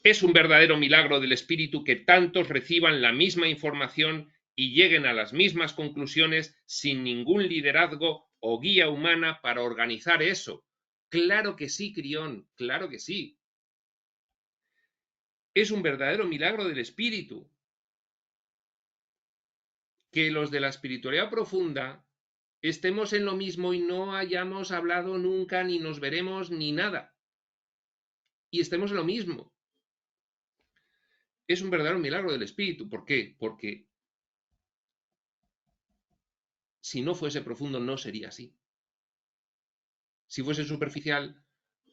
Es un verdadero milagro del espíritu que tantos reciban la misma información y lleguen a las mismas conclusiones sin ningún liderazgo o guía humana para organizar eso. Claro que sí, Crión, claro que sí. Es un verdadero milagro del espíritu que los de la espiritualidad profunda estemos en lo mismo y no hayamos hablado nunca, ni nos veremos, ni nada. Y estemos en lo mismo. Es un verdadero milagro del espíritu. ¿Por qué? Porque si no fuese profundo no sería así. Si fuese superficial,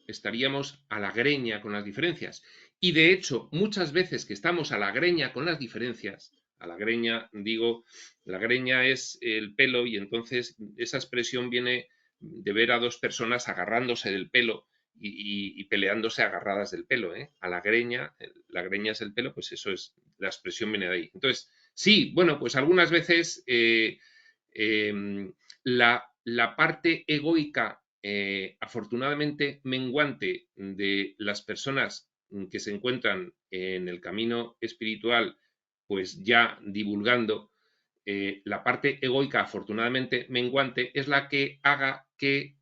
estaríamos a la greña con las diferencias. Y de hecho, muchas veces que estamos a la greña con las diferencias, a la greña, digo, la greña es el pelo y entonces esa expresión viene de ver a dos personas agarrándose del pelo y peleándose agarradas del pelo, ¿eh? A la greña es el pelo, pues eso es, la expresión viene de ahí. Entonces, sí, bueno, pues algunas veces la parte egoica afortunadamente menguante de las personas que se encuentran en el camino espiritual, pues ya divulgando, la parte egoica afortunadamente menguante es la que haga que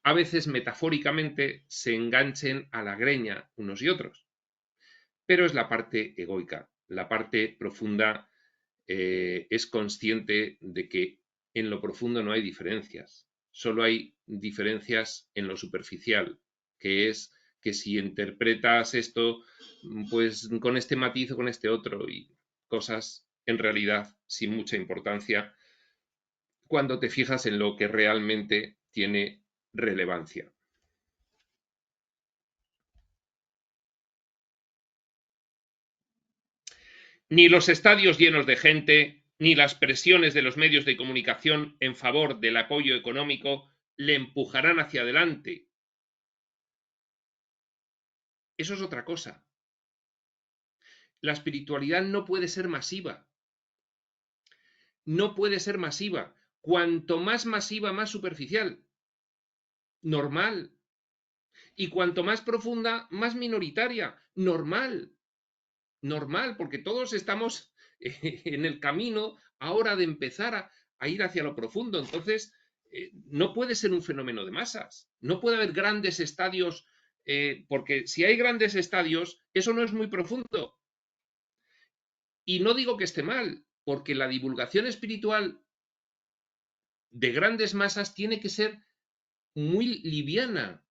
a veces metafóricamente se enganchen a la greña unos y otros. Pero es la parte egoica, la parte profunda es consciente de que en lo profundo no hay diferencias, solo hay diferencias en lo superficial, que es que si interpretas esto pues con este matiz o con este otro y cosas en realidad sin mucha importancia cuando te fijas en lo que realmente tiene relevancia. Ni los estadios llenos de gente, ni las presiones de los medios de comunicación en favor del apoyo económico le empujarán hacia adelante. Eso es otra cosa. La espiritualidad no puede ser masiva. No puede ser masiva. Cuanto más masiva, más superficial. Normal. Y cuanto más profunda, más minoritaria. Normal. Normal, porque todos estamos en el camino ahora de empezar a ir hacia lo profundo. Entonces, no puede ser un fenómeno de masas. No puede haber grandes estadios, porque si hay grandes estadios, eso no es muy profundo. Y no digo que esté mal, porque la divulgación espiritual de grandes masas tiene que ser muy liviana,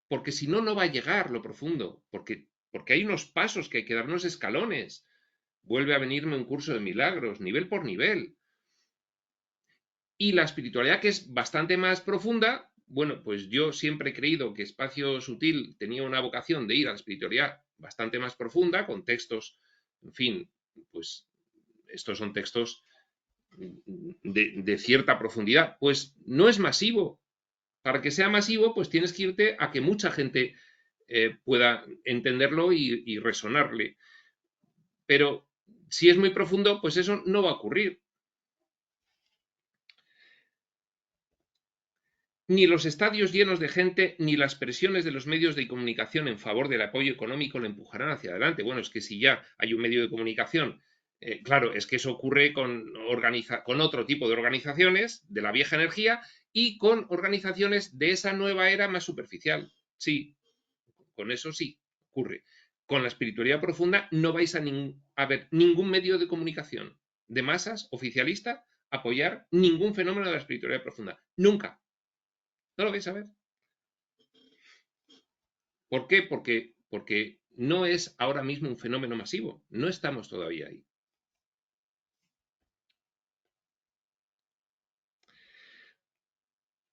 porque si no, no va a llegar lo profundo, porque hay unos pasos que hay que darnos escalones. Vuelve a venirme un curso de milagros, nivel por nivel. Y la espiritualidad, que es bastante más profunda, bueno, pues yo siempre he creído que Espacio Sutil tenía una vocación de ir a la espiritualidad bastante más profunda, con textos, en fin, pues estos son textos de cierta profundidad. Pues no es masivo. Para que sea masivo, pues tienes que irte a que mucha gente pueda entenderlo y resonarle. Pero si es muy profundo, pues eso no va a ocurrir. Ni los estadios llenos de gente, ni las presiones de los medios de comunicación en favor del apoyo económico le empujarán hacia adelante. Bueno, es que si ya hay un medio de comunicación, claro, es que eso ocurre con otro tipo de organizaciones de la vieja energía y con organizaciones de esa nueva era más superficial. Sí, con eso sí ocurre. Con la espiritualidad profunda no vais a ver ningún medio de comunicación de masas oficialista apoyar ningún fenómeno de la espiritualidad profunda. Nunca. No lo vais a ver. ¿Por qué? Porque no es ahora mismo un fenómeno masivo. No estamos todavía ahí.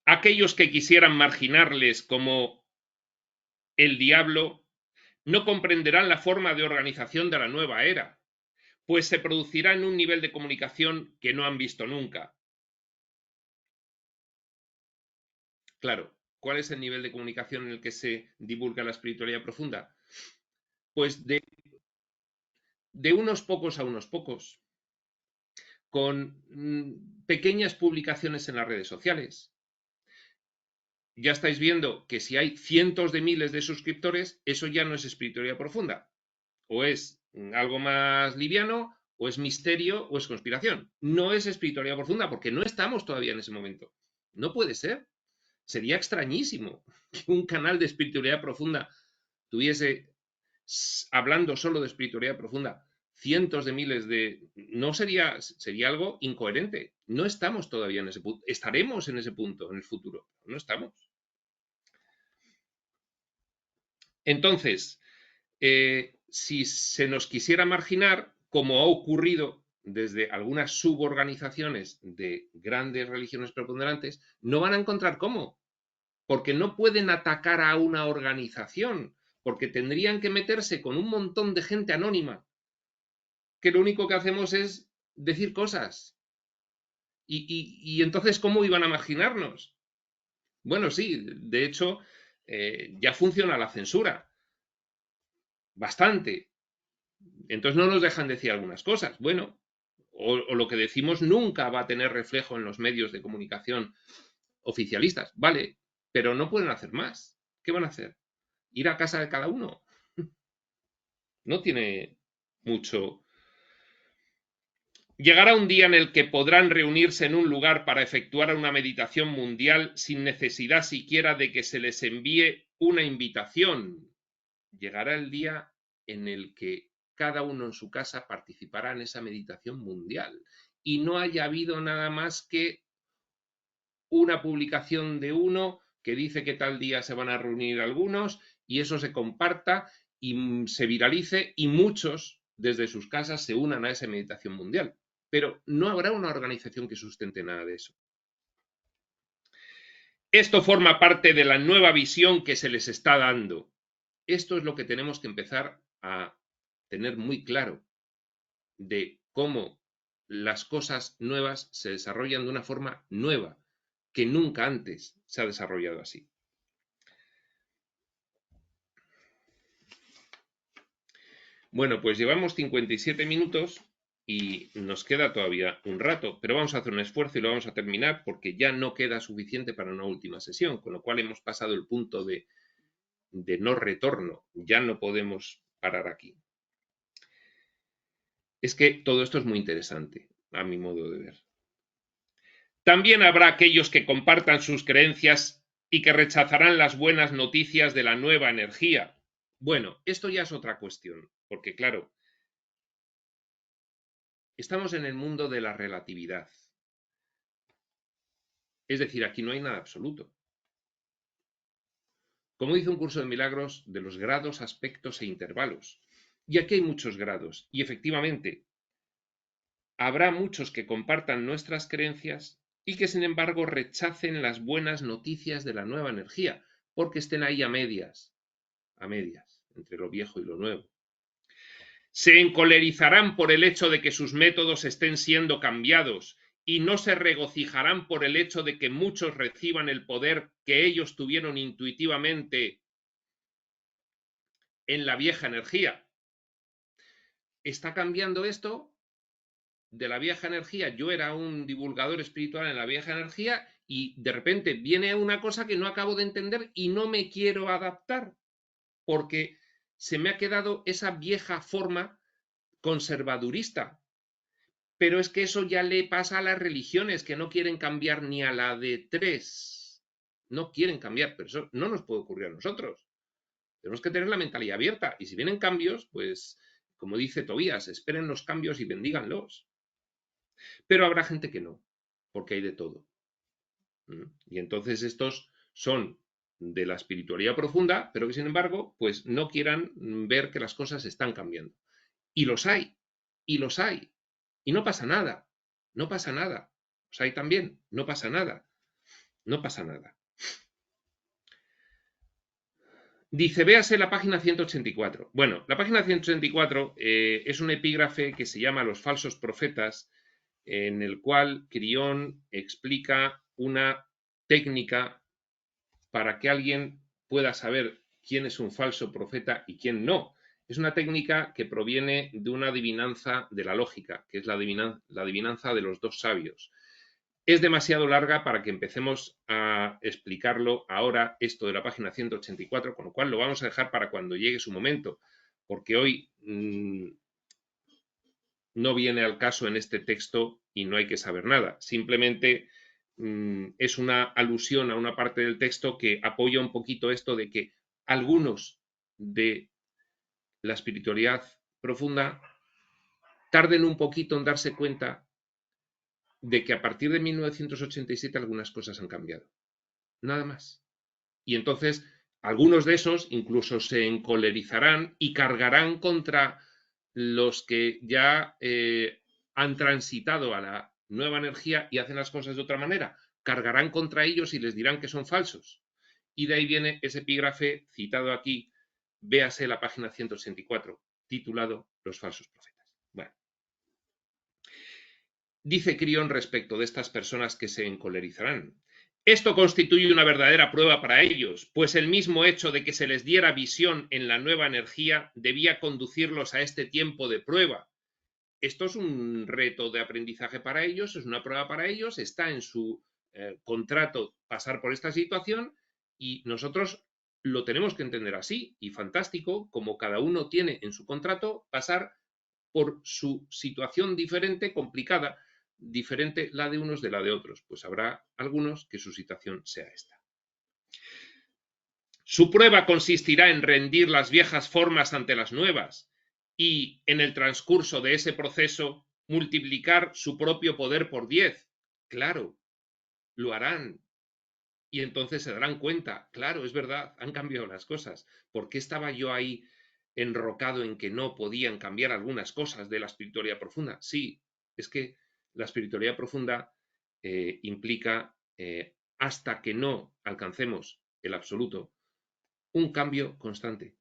Aquellos que quisieran marginarles como el diablo no comprenderán la forma de organización de la nueva era, pues se producirá en un nivel de comunicación que no han visto nunca. Claro, ¿cuál es el nivel de comunicación en el que se divulga la espiritualidad profunda? Pues de unos pocos a unos pocos, con pequeñas publicaciones en las redes sociales. Ya estáis viendo que si hay cientos de miles de suscriptores, eso ya no es espiritualidad profunda. O es algo más liviano, o es misterio, o es conspiración. No es espiritualidad profunda, porque no estamos todavía en ese momento. No puede ser. Sería extrañísimo que un canal de espiritualidad profunda tuviese, hablando solo de espiritualidad profunda, cientos de miles de... No sería algo incoherente. No estamos todavía en ese punto. Estaremos en ese punto en el futuro. No estamos. Entonces, si se nos quisiera marginar, como ha ocurrido desde algunas suborganizaciones de grandes religiones preponderantes, no van a encontrar cómo, porque no pueden atacar a una organización, porque tendrían que meterse con un montón de gente anónima, que lo único que hacemos es decir cosas. Y entonces, ¿cómo iban a marginarnos? Bueno, sí, de hecho, ya funciona la censura. Bastante. Entonces no nos dejan decir algunas cosas. Bueno, o lo que decimos nunca va a tener reflejo en los medios de comunicación oficialistas. Vale, pero no pueden hacer más. ¿Qué van a hacer? ¿Ir a casa de cada uno? No tiene mucho. Llegará un día en el que podrán reunirse en un lugar para efectuar una meditación mundial sin necesidad siquiera de que se les envíe una invitación. Llegará el día en el que cada uno en su casa participará en esa meditación mundial y no haya habido nada más que una publicación de uno que dice que tal día se van a reunir algunos y eso se comparta y se viralice y muchos desde sus casas se unan a esa meditación mundial. Pero no habrá una organización que sustente nada de eso. Esto forma parte de la nueva visión que se les está dando. Esto es lo que tenemos que empezar a tener muy claro, de cómo las cosas nuevas se desarrollan de una forma nueva, que nunca antes se ha desarrollado así. Bueno, pues llevamos 57 minutos y nos queda todavía un rato, pero vamos a hacer un esfuerzo y lo vamos a terminar porque ya no queda suficiente para una última sesión, con lo cual hemos pasado el punto de no retorno, ya no podemos parar aquí. Es que todo esto es muy interesante, a mi modo de ver. También habrá aquellos que compartan sus creencias y que rechazarán las buenas noticias de la nueva energía. Bueno, esto ya es otra cuestión, porque claro, estamos en el mundo de la relatividad. Es decir, aquí no hay nada absoluto. Como dice un curso de milagros, de los grados, aspectos e intervalos. Y aquí hay muchos grados. Y efectivamente, habrá muchos que compartan nuestras creencias y que sin embargo rechacen las buenas noticias de la nueva energía, porque estén ahí a medias, entre lo viejo y lo nuevo. Se encolerizarán por el hecho de que sus métodos estén siendo cambiados y no se regocijarán por el hecho de que muchos reciban el poder que ellos tuvieron intuitivamente en la vieja energía. ¿Está cambiando esto? De la vieja energía, yo era un divulgador espiritual en la vieja energía y de repente viene una cosa que no acabo de entender y no me quiero adaptar porque se me ha quedado esa vieja forma conservadurista. Pero es que eso ya le pasa a las religiones que no quieren cambiar ni a la de 3. No quieren cambiar, pero eso no nos puede ocurrir a nosotros. Tenemos que tener la mentalidad abierta y si vienen cambios, pues como dice Tobías, esperen los cambios y bendíganlos. Pero habrá gente que no, porque hay de todo. Y entonces estos son de la espiritualidad profunda, pero que sin embargo, pues no quieran ver que las cosas están cambiando. Y los hay, y los hay. Y no pasa nada, no pasa nada. Los hay también, no pasa nada. No pasa nada. Dice, véase la página 184. Bueno, la página 184 es un epígrafe que se llama Los falsos profetas, en el cual Crión explica una técnica para que alguien pueda saber quién es un falso profeta y quién no. Es una técnica que proviene de una adivinanza de la lógica, que es la adivinanza de los dos sabios. Es demasiado larga para que empecemos a explicarlo ahora, esto de la página 184, con lo cual lo vamos a dejar para cuando llegue su momento, porque hoy no viene al caso en este texto y no hay que saber nada. Simplemente es una alusión a una parte del texto que apoya un poquito esto de que algunos de la espiritualidad profunda tarden un poquito en darse cuenta de que a partir de 1987 algunas cosas han cambiado. Nada más. Y entonces algunos de esos incluso se encolerizarán y cargarán contra los que ya han transitado a la nueva energía y hacen las cosas de otra manera. Cargarán contra ellos y les dirán que son falsos. Y de ahí viene ese epígrafe citado aquí, véase la página 184, titulado Los falsos profetas. Bueno. Dice Crión respecto de estas personas que se encolerizarán. Esto constituye una verdadera prueba para ellos, pues el mismo hecho de que se les diera visión en la nueva energía debía conducirlos a este tiempo de prueba. Esto es un reto de aprendizaje para ellos, es una prueba para ellos, está en su contrato pasar por esta situación y nosotros lo tenemos que entender así y fantástico, como cada uno tiene en su contrato pasar por su situación diferente, complicada, diferente la de unos de la de otros. Pues habrá algunos que su situación sea esta. Su prueba consistirá en rendir las viejas formas ante las nuevas y, en el transcurso de ese proceso, multiplicar su propio poder por 10. Claro, lo harán. Y entonces se darán cuenta, claro, es verdad, han cambiado las cosas. ¿Por qué estaba yo ahí enrocado en que no podían cambiar algunas cosas de la espiritualidad profunda? Sí, es que la espiritualidad profunda implica, hasta que no alcancemos el absoluto, un cambio constante.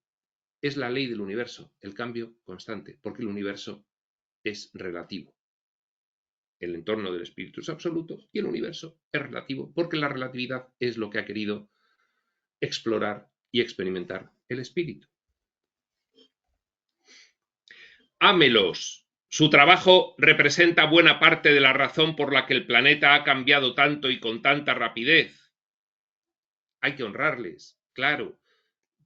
Es la ley del universo, el cambio constante, porque el universo es relativo. El entorno del espíritu es absoluto y el universo es relativo, porque la relatividad es lo que ha querido explorar y experimentar el espíritu. Ámelos. Su trabajo representa buena parte de la razón por la que el planeta ha cambiado tanto y con tanta rapidez. Hay que honrarles, claro.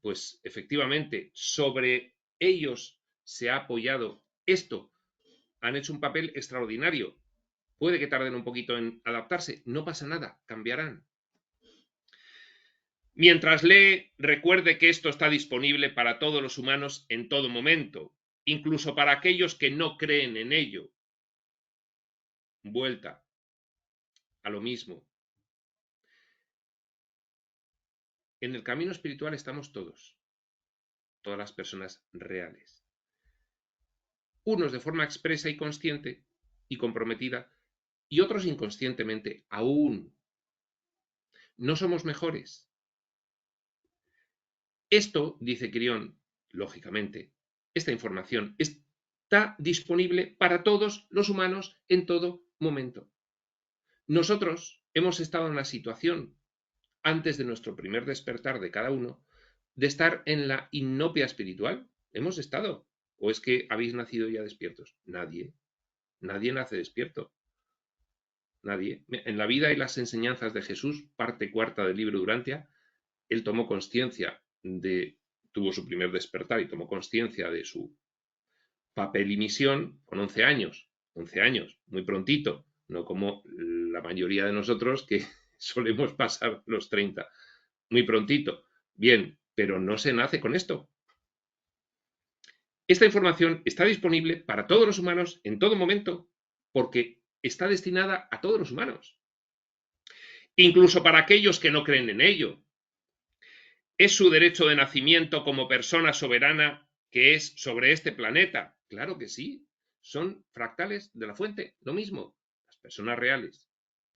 Pues efectivamente, sobre ellos se ha apoyado esto. Han hecho un papel extraordinario. Puede que tarden un poquito en adaptarse, no pasa nada, cambiarán. Mientras lee, recuerde que esto está disponible para todos los humanos en todo momento, incluso para aquellos que no creen en ello. Vuelta a lo mismo. En el camino espiritual estamos todas las personas reales. Unos de forma expresa y consciente y comprometida, y otros inconscientemente aún. No somos mejores. Esto, dice Crión, lógicamente, esta información está disponible para todos los humanos en todo momento. Nosotros hemos estado en la situación, antes de nuestro primer despertar de cada uno, de estar en la inopia espiritual. Hemos estado. ¿O es que habéis nacido ya despiertos? Nadie. Nadie nace despierto. Nadie. En la vida y las enseñanzas de Jesús, parte cuarta del libro Durantia, él tomó conciencia tuvo su primer despertar y tomó conciencia de su papel y misión con 11 años. 11 años, muy prontito, no como la mayoría de nosotros que solemos pasar los 30. Muy prontito. Bien, pero no se nace con esto. Esta información está disponible para todos los humanos en todo momento porque está destinada a todos los humanos. Incluso para aquellos que no creen en ello. Es su derecho de nacimiento como persona soberana que es sobre este planeta. Claro que sí. Son fractales de la fuente, lo mismo. Las personas reales.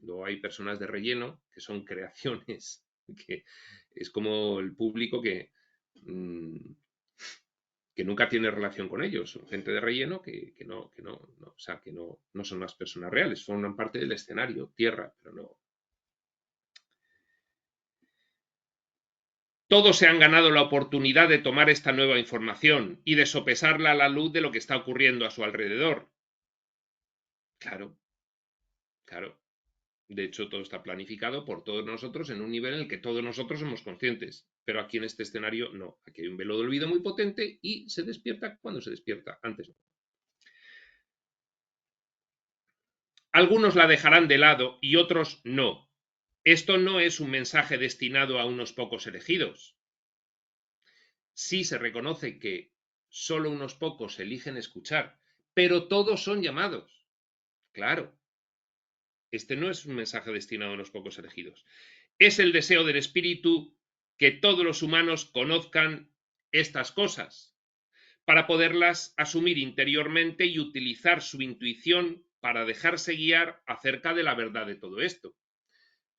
Luego hay personas de relleno que son creaciones, que es como el público que nunca tiene relación con ellos. Son gente de relleno que no son las personas reales, forman parte del escenario, tierra, pero no. Todos se han ganado la oportunidad de tomar esta nueva información y de sopesarla a la luz de lo que está ocurriendo a su alrededor. Claro, claro. De hecho, todo está planificado por todos nosotros en un nivel en el que todos nosotros somos conscientes. Pero aquí en este escenario no. Aquí hay un velo de olvido muy potente y se despierta cuando se despierta. Antes no. Algunos la dejarán de lado y otros no. Esto no es un mensaje destinado a unos pocos elegidos. Sí se reconoce que solo unos pocos eligen escuchar, pero todos son llamados. Claro. Este no es un mensaje destinado a unos pocos elegidos. Es el deseo del espíritu que todos los humanos conozcan estas cosas, para poderlas asumir interiormente y utilizar su intuición para dejarse guiar acerca de la verdad de todo esto.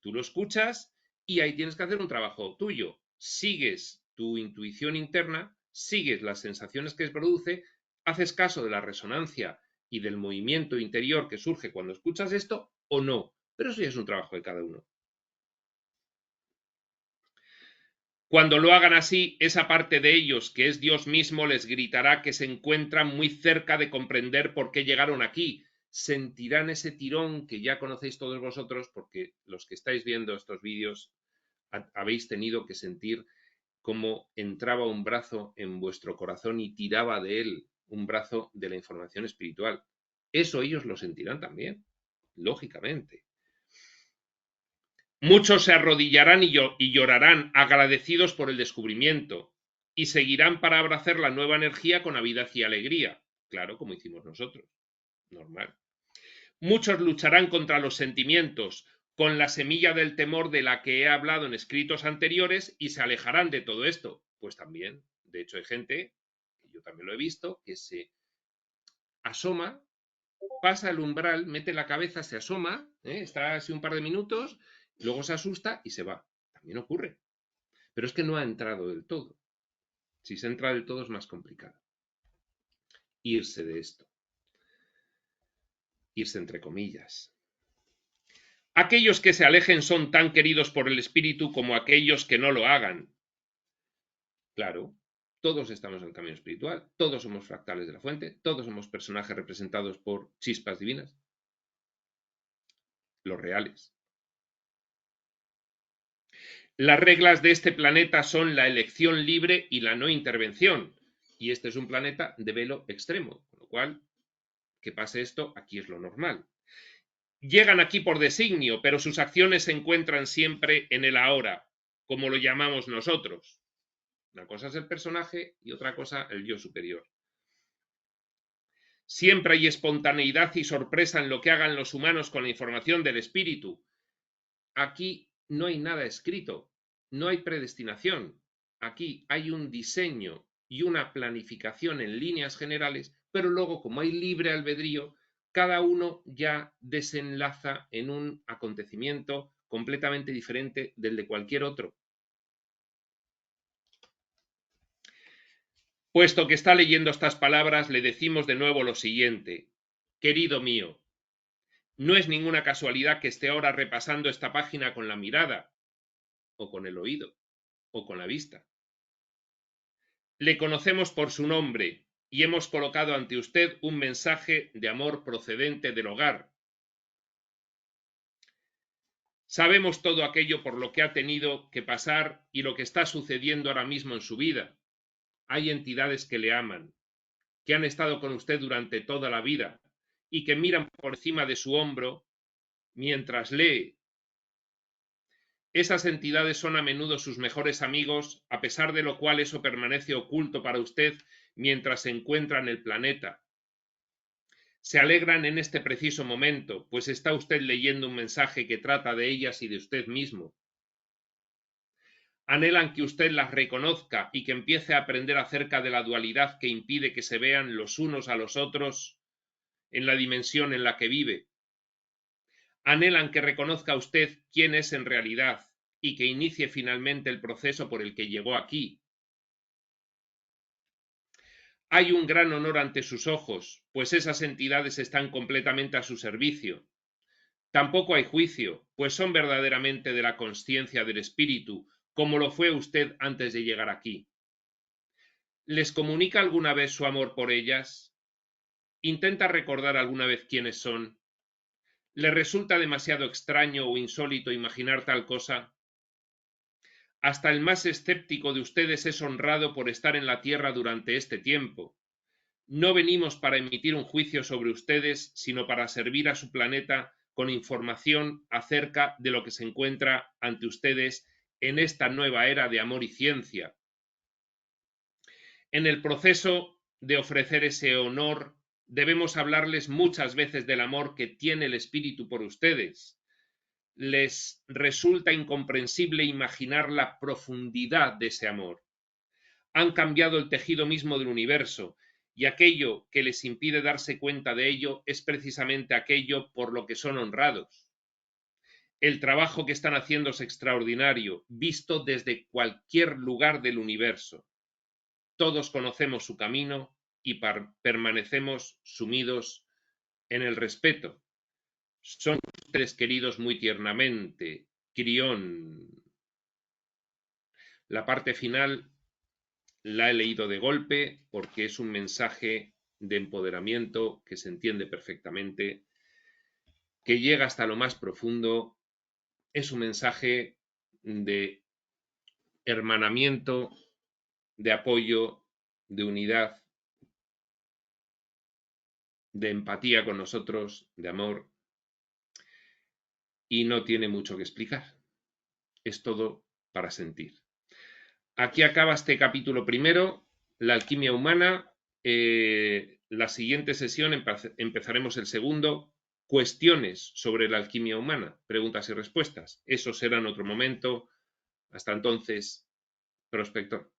Tú lo escuchas y ahí tienes que hacer un trabajo tuyo. Sigues tu intuición interna, sigues las sensaciones que produce, haces caso de la resonancia y del movimiento interior que surge cuando escuchas esto o no. Pero eso ya es un trabajo de cada uno. Cuando lo hagan así, esa parte de ellos, que es Dios mismo, les gritará que se encuentran muy cerca de comprender por qué llegaron aquí. Sentirán ese tirón que ya conocéis todos vosotros, porque los que estáis viendo estos vídeos habéis tenido que sentir cómo entraba un brazo en vuestro corazón y tiraba de él un brazo de la información espiritual. Eso ellos lo sentirán también, lógicamente. Muchos se arrodillarán y llorarán agradecidos por el descubrimiento y seguirán para abrazar la nueva energía con avidez y alegría. Claro, como hicimos nosotros. Normal. Muchos lucharán contra los sentimientos, con la semilla del temor de la que he hablado en escritos anteriores y se alejarán de todo esto. Pues también, de hecho hay gente, y yo también lo he visto, que se asoma, pasa el umbral, mete la cabeza, se asoma, está así un par de minutos, luego se asusta y se va. También ocurre. Pero es que no ha entrado del todo. Si se entra del todo es más complicado. Irse de esto. Irse entre comillas. Aquellos que se alejen son tan queridos por el espíritu como aquellos que no lo hagan. Claro, todos estamos en el camino espiritual, todos somos fractales de la fuente, todos somos personajes representados por chispas divinas. Los reales. Las reglas de este planeta son la elección libre y la no intervención. Y este es un planeta de velo extremo, con lo cual, que pase esto, aquí es lo normal. Llegan aquí por designio, pero sus acciones se encuentran siempre en el ahora, como lo llamamos nosotros. Una cosa es el personaje y otra cosa el yo superior. Siempre hay espontaneidad y sorpresa en lo que hagan los humanos con la información del espíritu. Aquí no hay nada escrito, no hay predestinación. Aquí hay un diseño y una planificación en líneas generales, pero luego, como hay libre albedrío, cada uno ya desenlaza en un acontecimiento completamente diferente del de cualquier otro. Puesto que está leyendo estas palabras, le decimos de nuevo lo siguiente. Querido mío, no es ninguna casualidad que esté ahora repasando esta página con la mirada, o con el oído, o con la vista. Le conocemos por su nombre y hemos colocado ante usted un mensaje de amor procedente del hogar. Sabemos todo aquello por lo que ha tenido que pasar y lo que está sucediendo ahora mismo en su vida. Hay entidades que le aman, que han estado con usted durante toda la vida y que miran por encima de su hombro mientras lee. Esas entidades son a menudo sus mejores amigos, a pesar de lo cual eso permanece oculto para usted mientras se encuentra en el planeta. Se alegran en este preciso momento, pues está usted leyendo un mensaje que trata de ellas y de usted mismo. Anhelan que usted las reconozca y que empiece a aprender acerca de la dualidad que impide que se vean los unos a los otros en la dimensión en la que vive. Anhelan que reconozca usted quién es en realidad y que inicie finalmente el proceso por el que llegó aquí. Hay un gran honor ante sus ojos, pues esas entidades están completamente a su servicio. Tampoco hay juicio, pues son verdaderamente de la consciencia del espíritu, como lo fue usted antes de llegar aquí. ¿Les comunica alguna vez su amor por ellas? ¿Intenta recordar alguna vez quiénes son? ¿Le resulta demasiado extraño o insólito imaginar tal cosa? Hasta el más escéptico de ustedes es honrado por estar en la Tierra durante este tiempo. No venimos para emitir un juicio sobre ustedes, sino para servir a su planeta con información acerca de lo que se encuentra ante ustedes en esta nueva era de amor y ciencia. En el proceso de ofrecer ese honor, debemos hablarles muchas veces del amor que tiene el espíritu por ustedes. Les resulta incomprensible imaginar la profundidad de ese amor. Han cambiado el tejido mismo del universo, y aquello que les impide darse cuenta de ello es precisamente aquello por lo que son honrados. El trabajo que están haciendo es extraordinario, visto desde cualquier lugar del universo. Todos conocemos su camino y permanecemos sumidos en el respeto. Son ustedes queridos muy tiernamente. Crión. La parte final la he leído de golpe porque es un mensaje de empoderamiento que se entiende perfectamente, que llega hasta lo más profundo. Es un mensaje de hermanamiento, de apoyo, de unidad, de empatía con nosotros, de amor, y no tiene mucho que explicar. Es todo para sentir. Aquí acaba este capítulo primero, la alquimia humana. La siguiente sesión empezaremos el segundo, cuestiones sobre la alquimia humana, preguntas y respuestas. Eso será en otro momento. Hasta entonces, prospector.